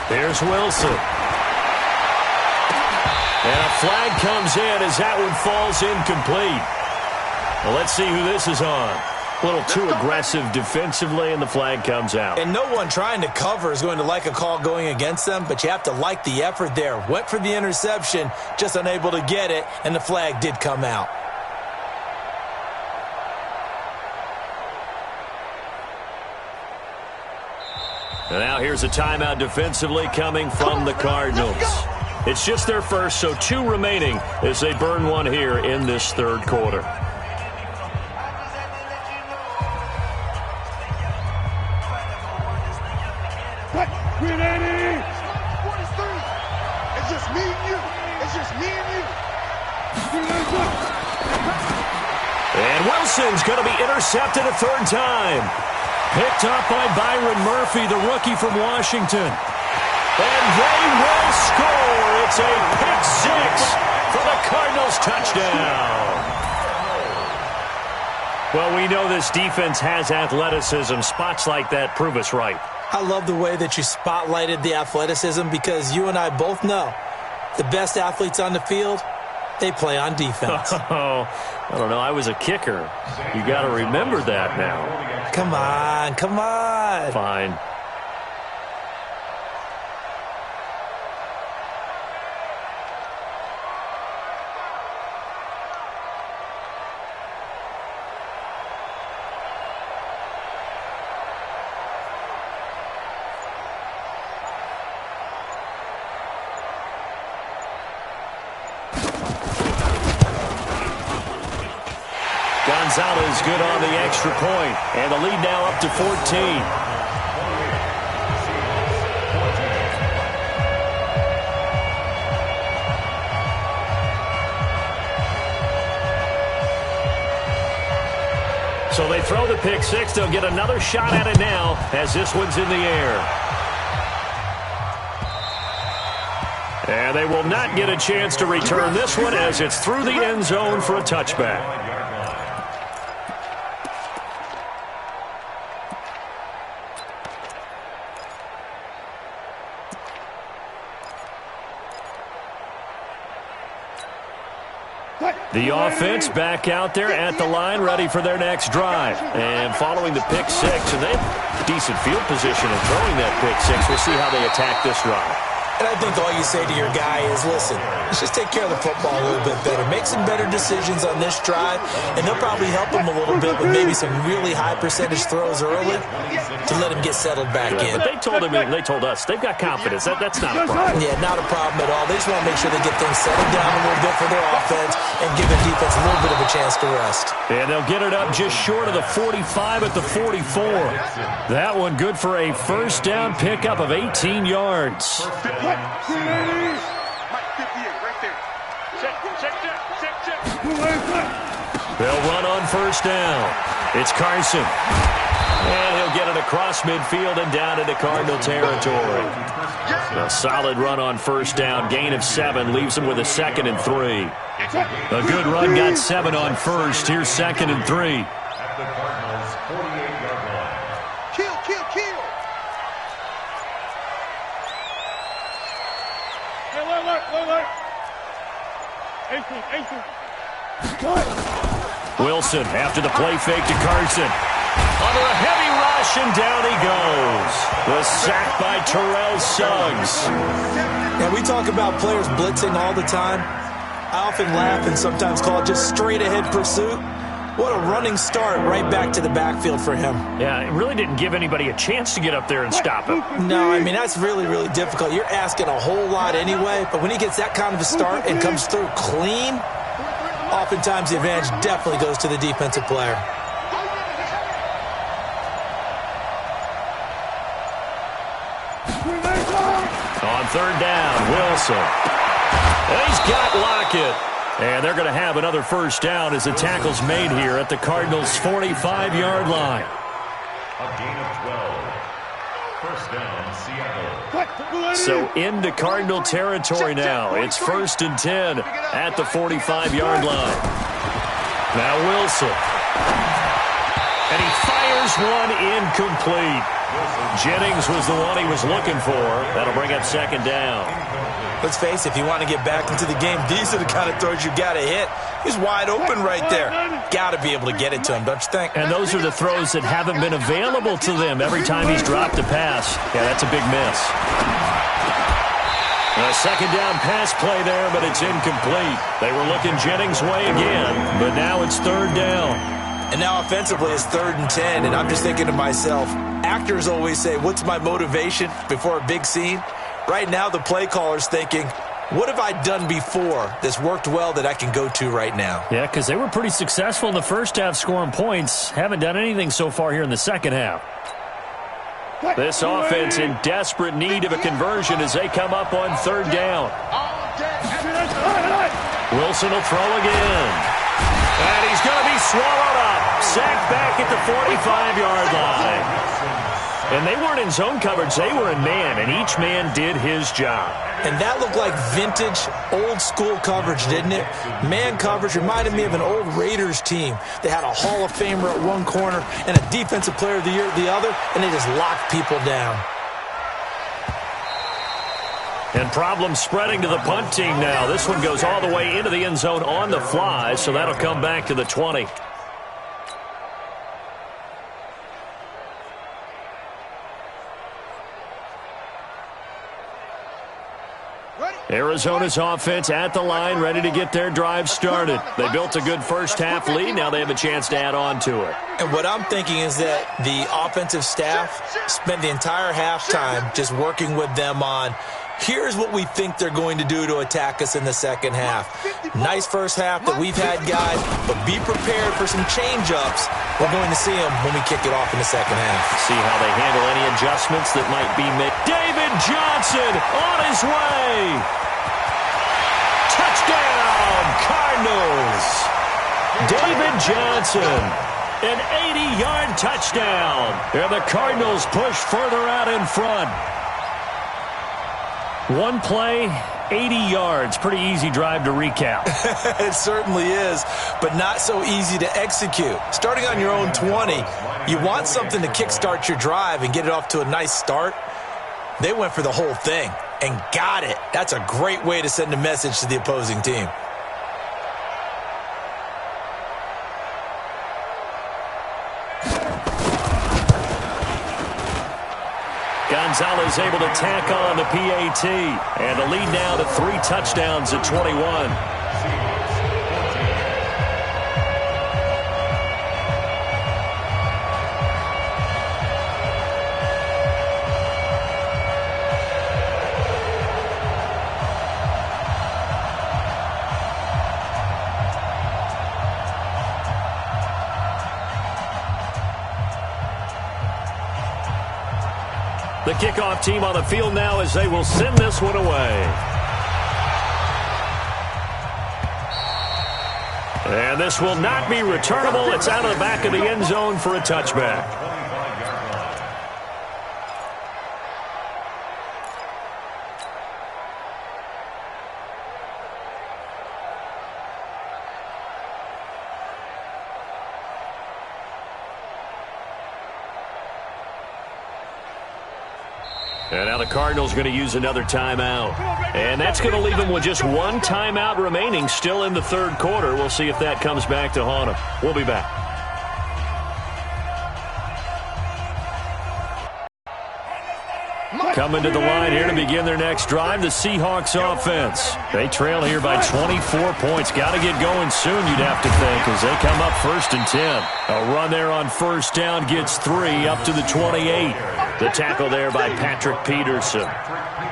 Here's Wilson. And a flag comes in as that one falls incomplete. Well, let's see who this is on. A little too aggressive defensively, and the flag comes out. And no one trying to cover is going to like a call going against them, but you have to like the effort there. Went for the interception, just unable to get it, and the flag did come out. And now here's a timeout defensively coming from the Cardinals. It's just their first, so 2 remaining as they burn one here in this 3rd quarter. It's just me and you. It's just me and you. And Wilson's going to be intercepted a third time. Picked up by Byron Murphy, the rookie from Washington. And they will score. It's a pick six for the Cardinals touchdown. Well, we know this defense has athleticism. Spots like that prove us right. I love the way that you spotlighted the athleticism because you and I both know the best athletes on the field, they play on defense. Oh, I don't know. I was a kicker. You got to remember that now. Come on, come on. Fine. Gonzalez good on the extra point, and the lead now up to 14. So they throw the pick six. They'll get another shot at it now as this one's in the air. And they will not get a chance to return this one as it's through the end zone for a touchback. The offense back out there at the line, ready for their next drive. And following the pick six, and they have decent field position in throwing that pick six. We'll see how they attack this drive. And I think all you say to your guy is, listen, let's just take care of the football a little bit better. Make some better decisions on this drive, and they'll probably help him a little bit with maybe some really high percentage throws early to let him get settled back in. But they told us, they've got confidence. That's not a problem. Yeah, not a problem at all. They just want to make sure they get things settled down a little bit for their offense and give the defense a little bit of a chance to rest. And they'll get it up just short of the 45 at the 44. That one good for a first down pickup of 18 yards. They'll run on first down. It's Carson. And he'll get it across midfield and down into Cardinal territory. A solid run on first down. Gain of 7 leaves him with a 2nd and 3. A good run got 7 on first. Here's 2nd and 3. At the Cardinals' 48-yard line. Kill, kill, kill. Wilson after the play fake to Carson. Under a heavy rush, and down he goes. Was sacked by Terrell Suggs. Now, we talk about players blitzing all the time. I often laugh and sometimes call it just straight-ahead pursuit. What a running start right back to the backfield for him. Yeah, it really didn't give anybody a chance to get up there and stop him. No, I mean, that's really, really difficult. You're asking a whole lot anyway, but when he gets that kind of a start and comes through clean, oftentimes the advantage definitely goes to the defensive player. On third down, Wilson. And he's got Lockett. And they're going to have another first down as the tackle's made here at the Cardinals' 45-yard line. A gain of 12. First down, Seattle. So into Cardinal territory now. It's 1st and 10 at the 45-yard line. Now Wilson. And he fires one incomplete. Jennings was the one he was looking for. That'll bring up 2nd down. Let's face it, if you want to get back into the game, these are the kind of throws you got to hit. He's wide open right there. Got to be able to get it to him, don't you think? And those are the throws that haven't been available to them every time he's dropped a pass. Yeah, that's a big miss. A 2nd down pass play there, but it's incomplete. They were looking Jennings' way again, but now it's 3rd down. And now offensively it's 3rd and 10, and I'm just thinking to myself, actors always say, what's my motivation before a big scene? Right now the play caller's thinking, what have I done before that's worked well that I can go to right now? Yeah, because they were pretty successful in the first half scoring points. Haven't done anything so far here in the second half. This offense in desperate need of a conversion as they come up on third down. Wilson will throw again. And he's going to be swallowed up. Sacked back at the 45-yard line. And they weren't in zone coverage. They were in man, and each man did his job. And that looked like vintage, old-school coverage, didn't it? Man coverage reminded me of an old Raiders team. They had a Hall of Famer at one corner and a Defensive Player of the Year at the other, and they just locked people down. And problems spreading to the punt team now. This one goes all the way into the end zone on the fly, so that'll come back to the 20. Arizona's offense at the line, ready to get their drive started. They built a good first-half lead. Now they have a chance to add on to it. And what I'm thinking is that the offensive staff spent the entire halftime just working with them on, here's what we think they're going to do to attack us in the second half. Nice first half that we've had, guys, but be prepared for some change-ups. We're going to see them when we kick it off in the second half. See how they handle any adjustments that might be made. David Johnson on his way. Touchdown, Cardinals. David Johnson, an 80-yard touchdown. And the Cardinals push further out in front. One play, 80 yards. Pretty easy drive to recap. It certainly is, but not so easy to execute. Starting on your own 20, you want something to kickstart your drive and get it off to a nice start. They went for the whole thing and got it. That's a great way to send a message to the opposing team. Gonzalez able to tack on the PAT. And the lead now to 3 touchdowns at 21. The kickoff team on the field now as they will send this one away. And this will not be returnable. It's out of the back of the end zone for a touchback. And now the Cardinals going to use another timeout. And that's going to leave them with just one timeout remaining still in the third quarter. We'll see if that comes back to haunt them. We'll be back. Coming to the line here to begin their next drive, the Seahawks offense. They trail here by 24 points. Got to get going soon, you'd have to think, as they come up 1st and 10. A run there on first down gets 3 up to the 28. The tackle there by Patrick Peterson.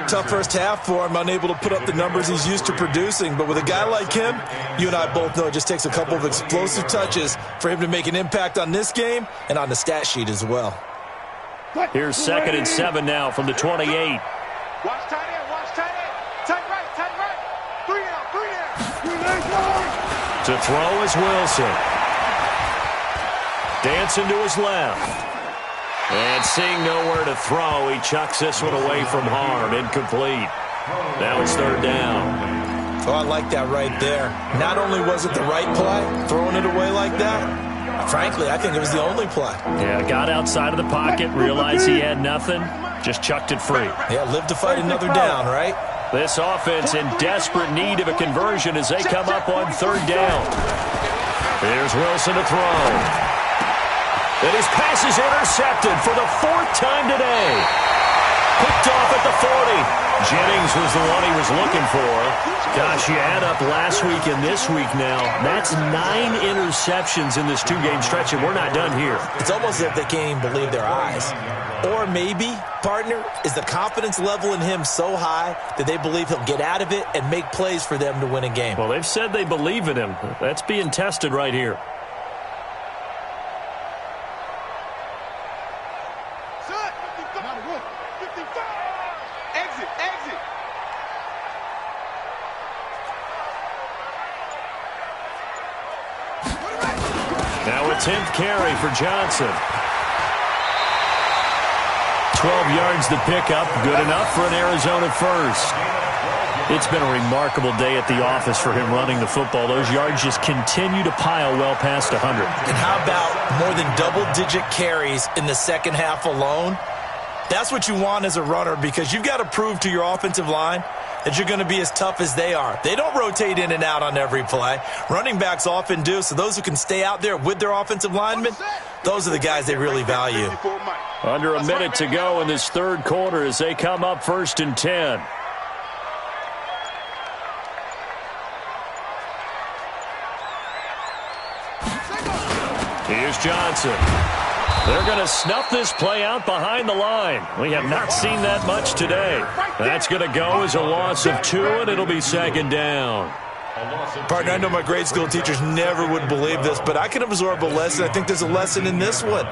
Tough first half for him, unable to put up the numbers he's used to producing. But with a guy like him, you and I both know it just takes a couple of explosive touches for him to make an impact on this game and on the stat sheet as well. Here's 2nd and 7 now from the 28. Watch tight end, watch tight end. Tight right. 3 down. To throw is Wilson. Dancing to his left. And seeing nowhere to throw, he chucks this one away from harm. Incomplete. Now it's 3rd down. Oh, I like that right there. Not only was it the right play, throwing it away like that, frankly, I think it was the only play. Yeah, got outside of the pocket, realized he had nothing, just chucked it free. Yeah, live to fight another down, right? This offense in desperate need of a conversion as they come up on 3rd down. Here's Wilson to throw. And his pass is intercepted for the 4th time today. Picked off at the 40. Jennings was the one he was looking for. Gosh, you add up last week and this week now. That's 9 interceptions in this 2-game stretch, and we're not done here. It's almost as if they can't even believe their eyes. Or maybe, partner, is the confidence level in him so high that they believe he'll get out of it and make plays for them to win a game. Well, they've said they believe in him. That's being tested right here. a 10th carry for Johnson. 12 yards to pick up. Good enough for an Arizona first. It's been a remarkable day at the office for him running the football. Those yards just continue to pile well past 100. And how about more than double-digit carries in the second half alone? That's what you want as a runner, because you've got to prove to your offensive line that you're going to be as tough as they are. They don't rotate in and out on every play. Running backs often do, so those who can stay out there with their offensive linemen, those are the guys they really value. Under a minute to go in this third quarter as they come up 1st and 10. Here's Johnson. They're going to snuff this play out behind the line. We have not seen that much today. That's going to go as a loss of 2, and it'll be 2nd down. Partner, I know my grade school teachers never would believe this, but I can absorb a lesson. I think there's a lesson in this one.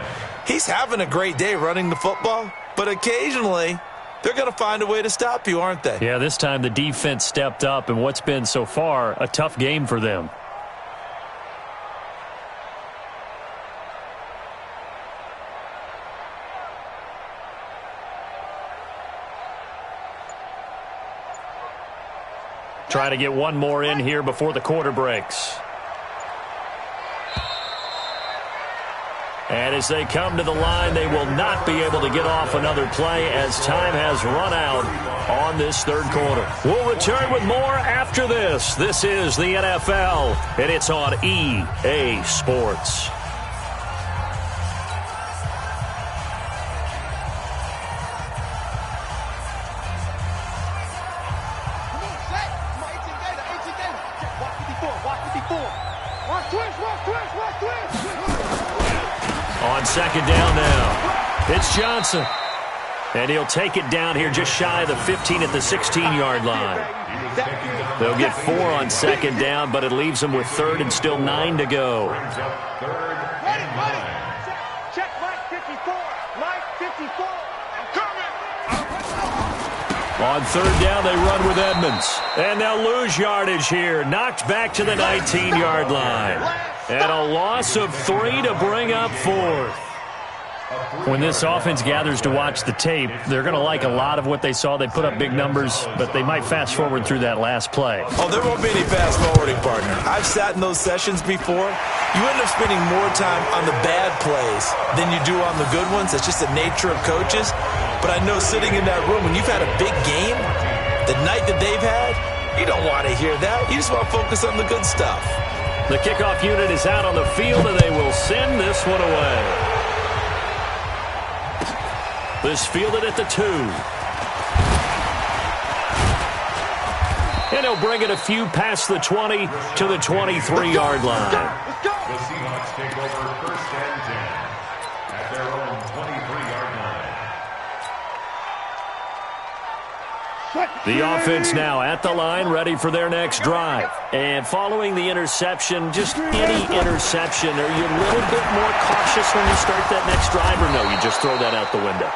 He's having a great day running the football, but occasionally they're going to find a way to stop you, aren't they? Yeah, this time the defense stepped up in what's been so far a tough game for them. Trying to get one more in here before the quarter breaks. And as they come to the line, they will not be able to get off another play as time has run out on this third quarter. We'll return with more after this. This is the NFL, and it's on EA Sports. On 2nd down now, it's Johnson. And he'll take it down here just shy of the 15 at the 16-yard line. They'll get 4 on 2nd down, but it leaves them with 3rd and still 9 to go. Check Mike 54. Mike 54. I'm coming. On 3rd down, they run with Edmonds. And they'll lose yardage here. Knocked back to the 19-yard line. And a loss of 3 to bring up 4th. When this offense gathers to watch the tape, they're going to like a lot of what they saw. They put up big numbers, but they might fast forward through that last play. Oh, there won't be any fast forwarding, partner. I've sat in those sessions before. You end up spending more time on the bad plays than you do on the good ones. That's just the nature of coaches. But I know sitting in that room, when you've had a big game, the night that they've had, you don't want to hear that. You just want to focus on the good stuff. The kickoff unit is out on the field, and they will send this one away. This fielded at the 2. And he'll bring it a few past the 20 to the 23-yard line. The Seahawks take over 1st and 10 at their own 23-yard line. The offense now at the line, ready for their next drive. And following the interception, just any interception, are you a little bit more cautious when you start that next drive, or no, you just throw that out the window?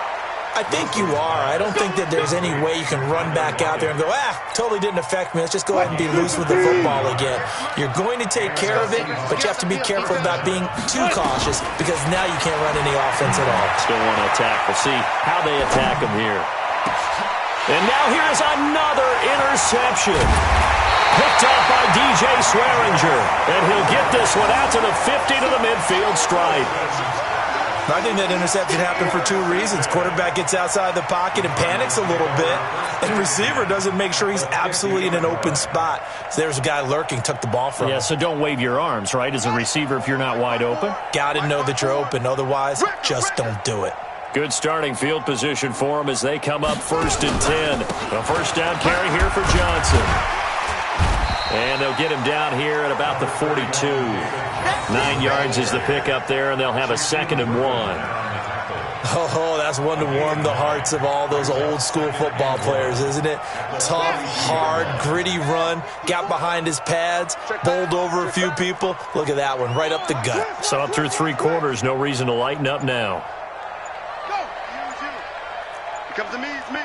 I think you are. I don't think that there's any way you can run back out there and go, totally didn't affect me. Let's just go ahead and be loose with the football again. You're going to take care of it, but you have to be careful about being too cautious, because now you can't run any offense at all. Still want to attack. We'll see how they attack him here. And now here's another interception. Picked up by DJ Swearinger. And he'll get this one out to the 50 to the midfield stripe. I think that interception happened for 2 reasons. Quarterback gets outside the pocket and panics a little bit, and receiver doesn't make sure he's absolutely in an open spot. So there's a guy lurking, took the ball from him. Yeah, so don't wave your arms, right, as a receiver if you're not wide open? Got to know that you're open. Otherwise, just don't do it. Good starting field position for them as they come up 1st and 10. A 1st down carry here for Johnson. And they'll get him down here at about the 42. 9 yards is the pickup there, and they'll have a 2nd and 1. Oh, that's one to warm the hearts of all those old school football players, isn't it? Tough, hard, gritty run, got behind his pads, bowled over a few people. Look at that one, right up the gut. So up through 3 quarters, no reason to lighten up now. Go! Here comes the me, it's me.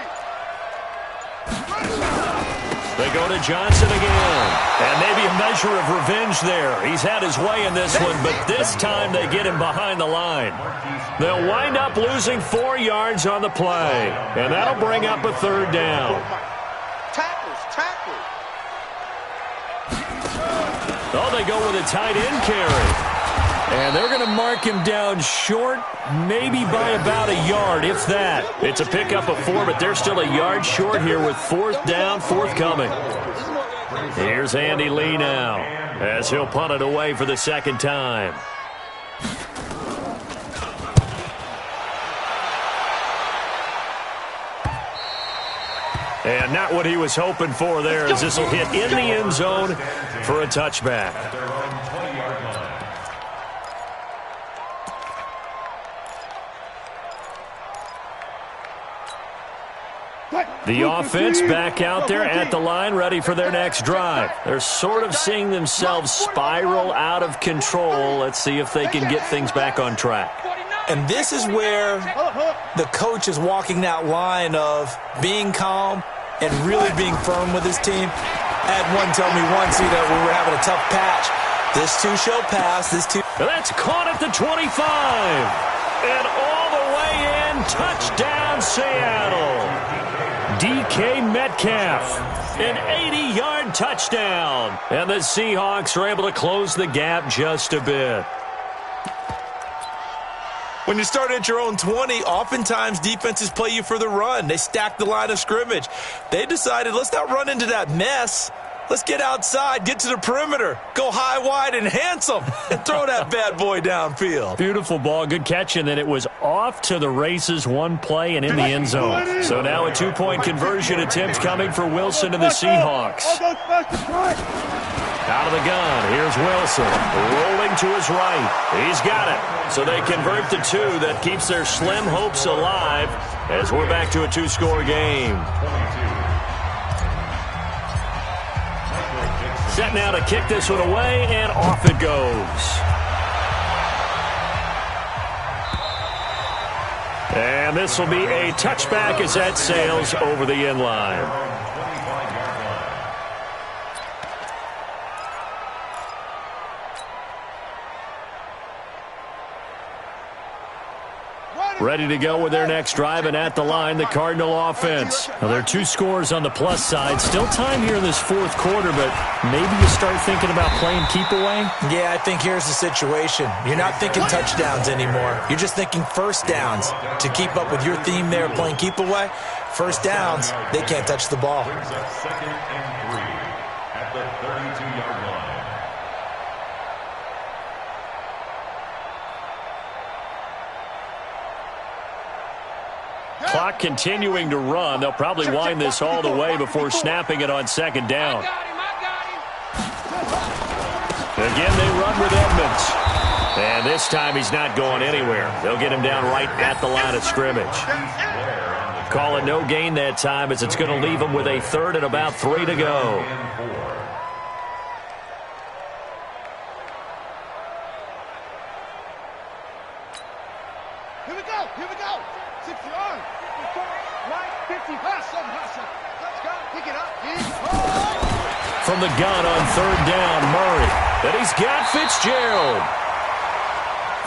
They go to Johnson again. And maybe a measure of revenge there. He's had his way in this one, but this time they get him behind the line. They'll wind up losing 4 yards on the play. And that'll bring up a 3rd down. Tackles. Oh, they go with a tight end carry. And they're going to mark him down short, maybe by about a yard, if that. It's a pickup of 4, but they're still a yard short here with 4th down, forthcoming. Here's Andy Lee now, as he'll punt it away for the 2nd time. And not what he was hoping for there, as this will hit in the end zone for a touchback. The offense back out there at the line, ready for their next drive. They're sort of seeing themselves spiral out of control. Let's see if they can get things back on track. And this is where the coach is walking that line of being calm and really being firm with his team. I had one tell me once, we were having a tough patch. This too shall pass. That's caught at the 25. And all the way in, touchdown Seattle. DK Metcalf, an 80-yard touchdown. And the Seahawks are able to close the gap just a bit. When you start at your own 20, oftentimes defenses play you for the run. They stack the line of scrimmage. They decided, let's not run into that mess. Let's get outside, get to the perimeter, go high, wide, and handsome, and throw that bad boy downfield. Beautiful ball, good catch, and then it was off to the races, one play, and in the end zone. So now a 2-point conversion attempt coming for Wilson and the Seahawks. Out of the gun, here's Wilson, rolling to his right. He's got it. So they convert the 2. That keeps their slim hopes alive as we're back to a 2-score game. Set now to kick this one away, and off it goes. And this will be a touchback as that sails over the end line. Ready to go with their next drive, and at the line, the Cardinal offense. Now, there are 2 scores on the plus side. Still time here in this 4th quarter, but maybe you start thinking about playing keep away? Yeah, I think here's the situation. You're not thinking touchdowns anymore. You're just thinking first downs. To keep up with your theme there, playing keep away, first downs, they can't touch the ball. 2nd and 3 at the 32-yard line. Clock continuing to run. They'll probably wind this all the way before snapping it on 2nd down. Again, they run with Edmonds. And this time he's not going anywhere. They'll get him down right at the line of scrimmage. Call it no gain that time, as it's going to leave him with a 3rd and about 3 to go. Here we go. 60 yards. Right, 50. Hustle. Let's go. Pick it up. From the gun on 3rd down, Murray. And he's got Fitzgerald.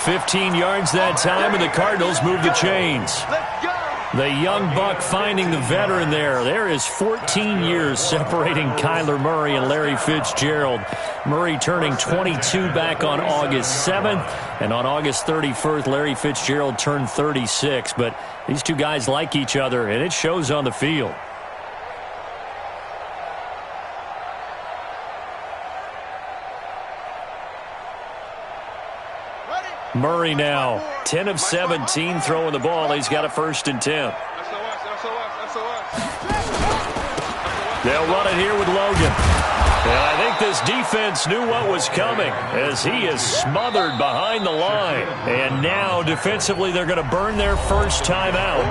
15 yards that time, and the Cardinals move the chains. Let's go. The young buck finding the veteran there. There is 14 years separating Kyler Murray and Larry Fitzgerald. Murray turning 22 back on August 7th. And on August 31st, Larry Fitzgerald turned 36. But these 2 guys like each other, and it shows on the field. Murray now, 10 of 17 throwing the ball. He's got a 1st and 10. They'll run it here with Logan. And I think this defense knew what was coming, as he is smothered behind the line. And now, defensively, they're going to burn their first time out.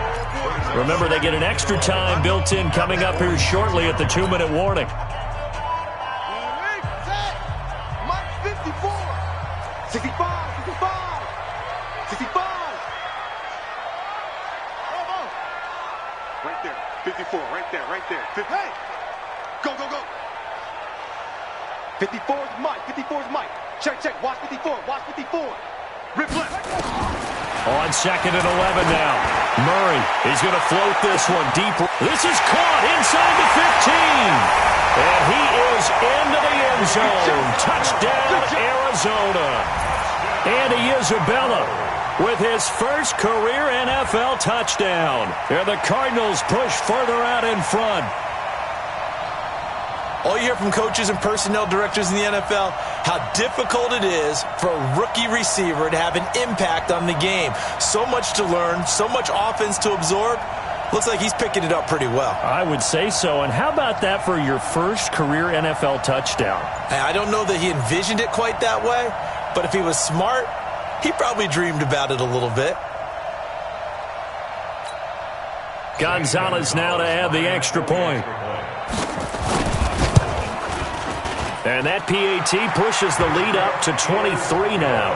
Remember, they get an extra time built in coming up here shortly at the 2-minute warning. Mike 54. 65. 65. Right there. 54. Right there. 50. Hey. Go, go, go. 54 is Mike. 54 is Mike. Check, check. Watch 54. Watch 54. Rip left. On 2nd and 11 now. Murray is going to float this one deep. This is caught inside the 15. And he is into the end zone. Touchdown, Arizona. Andy Isabella with his first career NFL touchdown. And the Cardinals push further out in front. All you hear from coaches and personnel directors in the NFL, how difficult it is for a rookie receiver to have an impact on the game. So much to learn, so much offense to absorb. Looks like he's picking it up pretty well. I would say so. And how about that for your first career NFL touchdown? I don't know that he envisioned it quite that way, but if he was smart, he probably dreamed about it a little bit. Gonzalez now to add the extra point. And that PAT pushes the lead up to 23 now.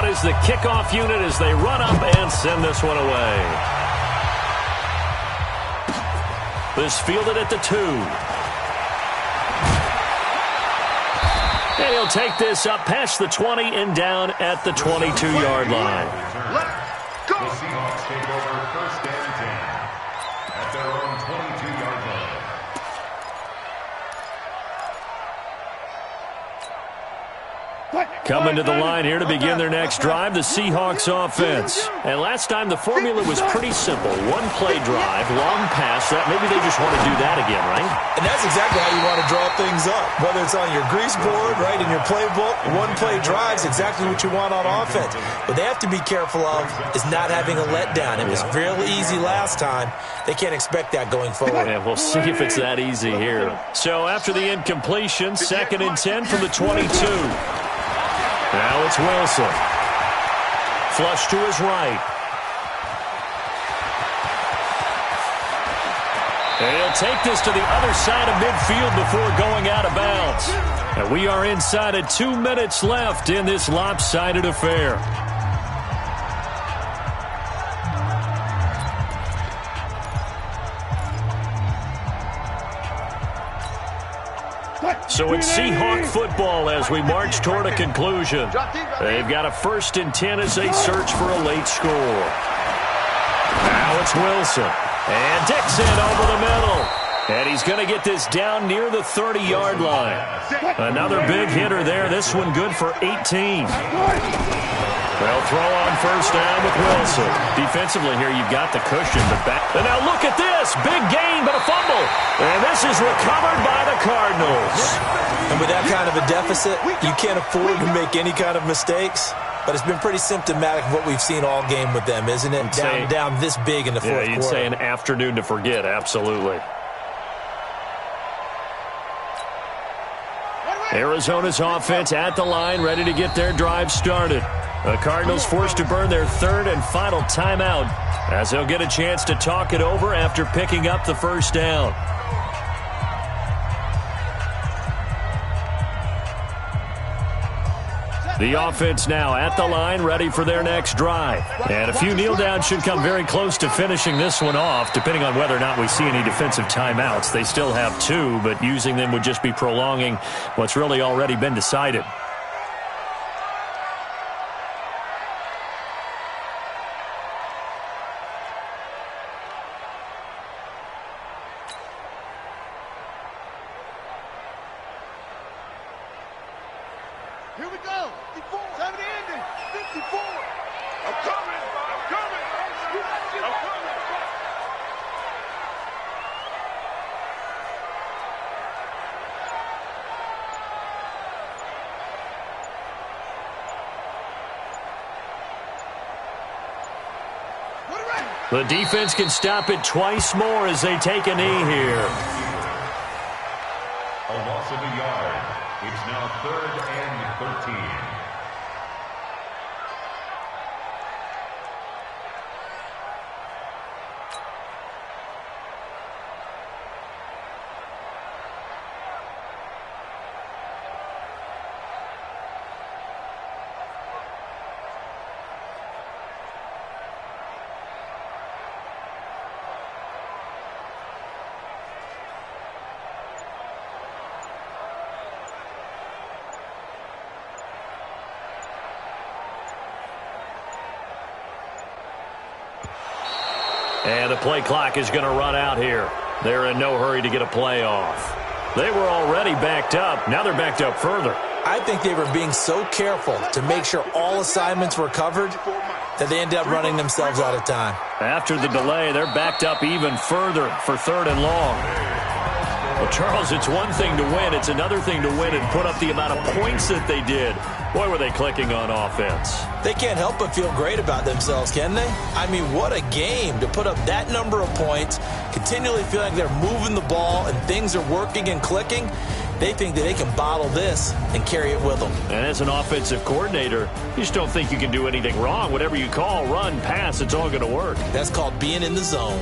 Is the kickoff unit as they run up and send this one away. This fielded at the 2. And he'll take this up past the 20 and down at the 22-yard line. Let's go. The Seahawks take over 1st and 10 at their own 22-yard line. Coming to the line here to begin their next drive, the Seahawks offense. And last time the formula was pretty simple. One play drive, long pass. That maybe they just want to do that again, right? And that's exactly how you want to draw things up. Whether it's on your grease board, right, in your playbook, one play drive's exactly what you want on offense. What they have to be careful of is not having a letdown. It was real easy last time. They can't expect that going forward. Yeah, we'll see if it's that easy here. So after the incompletion, 2nd and 10 from the 22. Now it's Wilson. Flush to his right. And he'll take this to the other side of midfield before going out of bounds. And we are inside of 2 minutes left in this lopsided affair. So it's Seahawk football as we march toward a conclusion. They've got a 1st and 10 as they search for a late score. Now it's Wilson. And Dixon over the middle. And he's going to get this down near the 30-yard line. Another big hitter there. This one good for 18. They'll throw on 1st down with Wilson. Defensively here, you've got the cushion, but back. And now look at this. Big gain, but a fumble. And this is recovered by the Cardinals. And with that kind of a deficit, you can't afford to make any kind of mistakes. But it's been pretty symptomatic of what we've seen all game with them, isn't it? Down this big in the fourth quarter. You'd say an afternoon to forget, absolutely. Arizona's offense at the line, ready to get their drive started. The Cardinals forced to burn their 3rd and final timeout as they'll get a chance to talk it over after picking up the 1st down. The offense now at the line, ready for their next drive. And a few kneel downs should come very close to finishing this one off, depending on whether or not we see any defensive timeouts. They still have 2, but using them would just be prolonging what's really already been decided. Here we go. 54. 70 ending. 54. I'm coming. I'm coming. I'm coming. The defense can stop it twice more as they take a knee here. A loss of a yard. It's now 3rd and 13. And the play clock is going to run out here. They're in no hurry to get a play off. They were already backed up. Now they're backed up further. I think they were being so careful to make sure all assignments were covered that they ended up running themselves out of time. After the delay, they're backed up even further for 3rd and long. Well, Charles, it's one thing to win. It's another thing to win and put up the amount of points that they did. Boy, were they clicking on offense. They can't help but feel great about themselves, can they? I mean, what a game to put up that number of points, continually feeling like they're moving the ball and things are working and clicking. They think that they can bottle this and carry it with them. And as an offensive coordinator, you just don't think you can do anything wrong. Whatever you call, run, pass, it's all going to work. That's called being in the zone.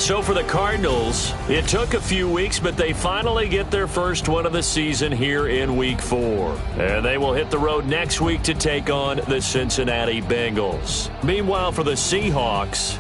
So for the Cardinals, it took a few weeks, but they finally get their first one of the season here in Week 4. And they will hit the road next week to take on the Cincinnati Bengals. Meanwhile, for the Seahawks,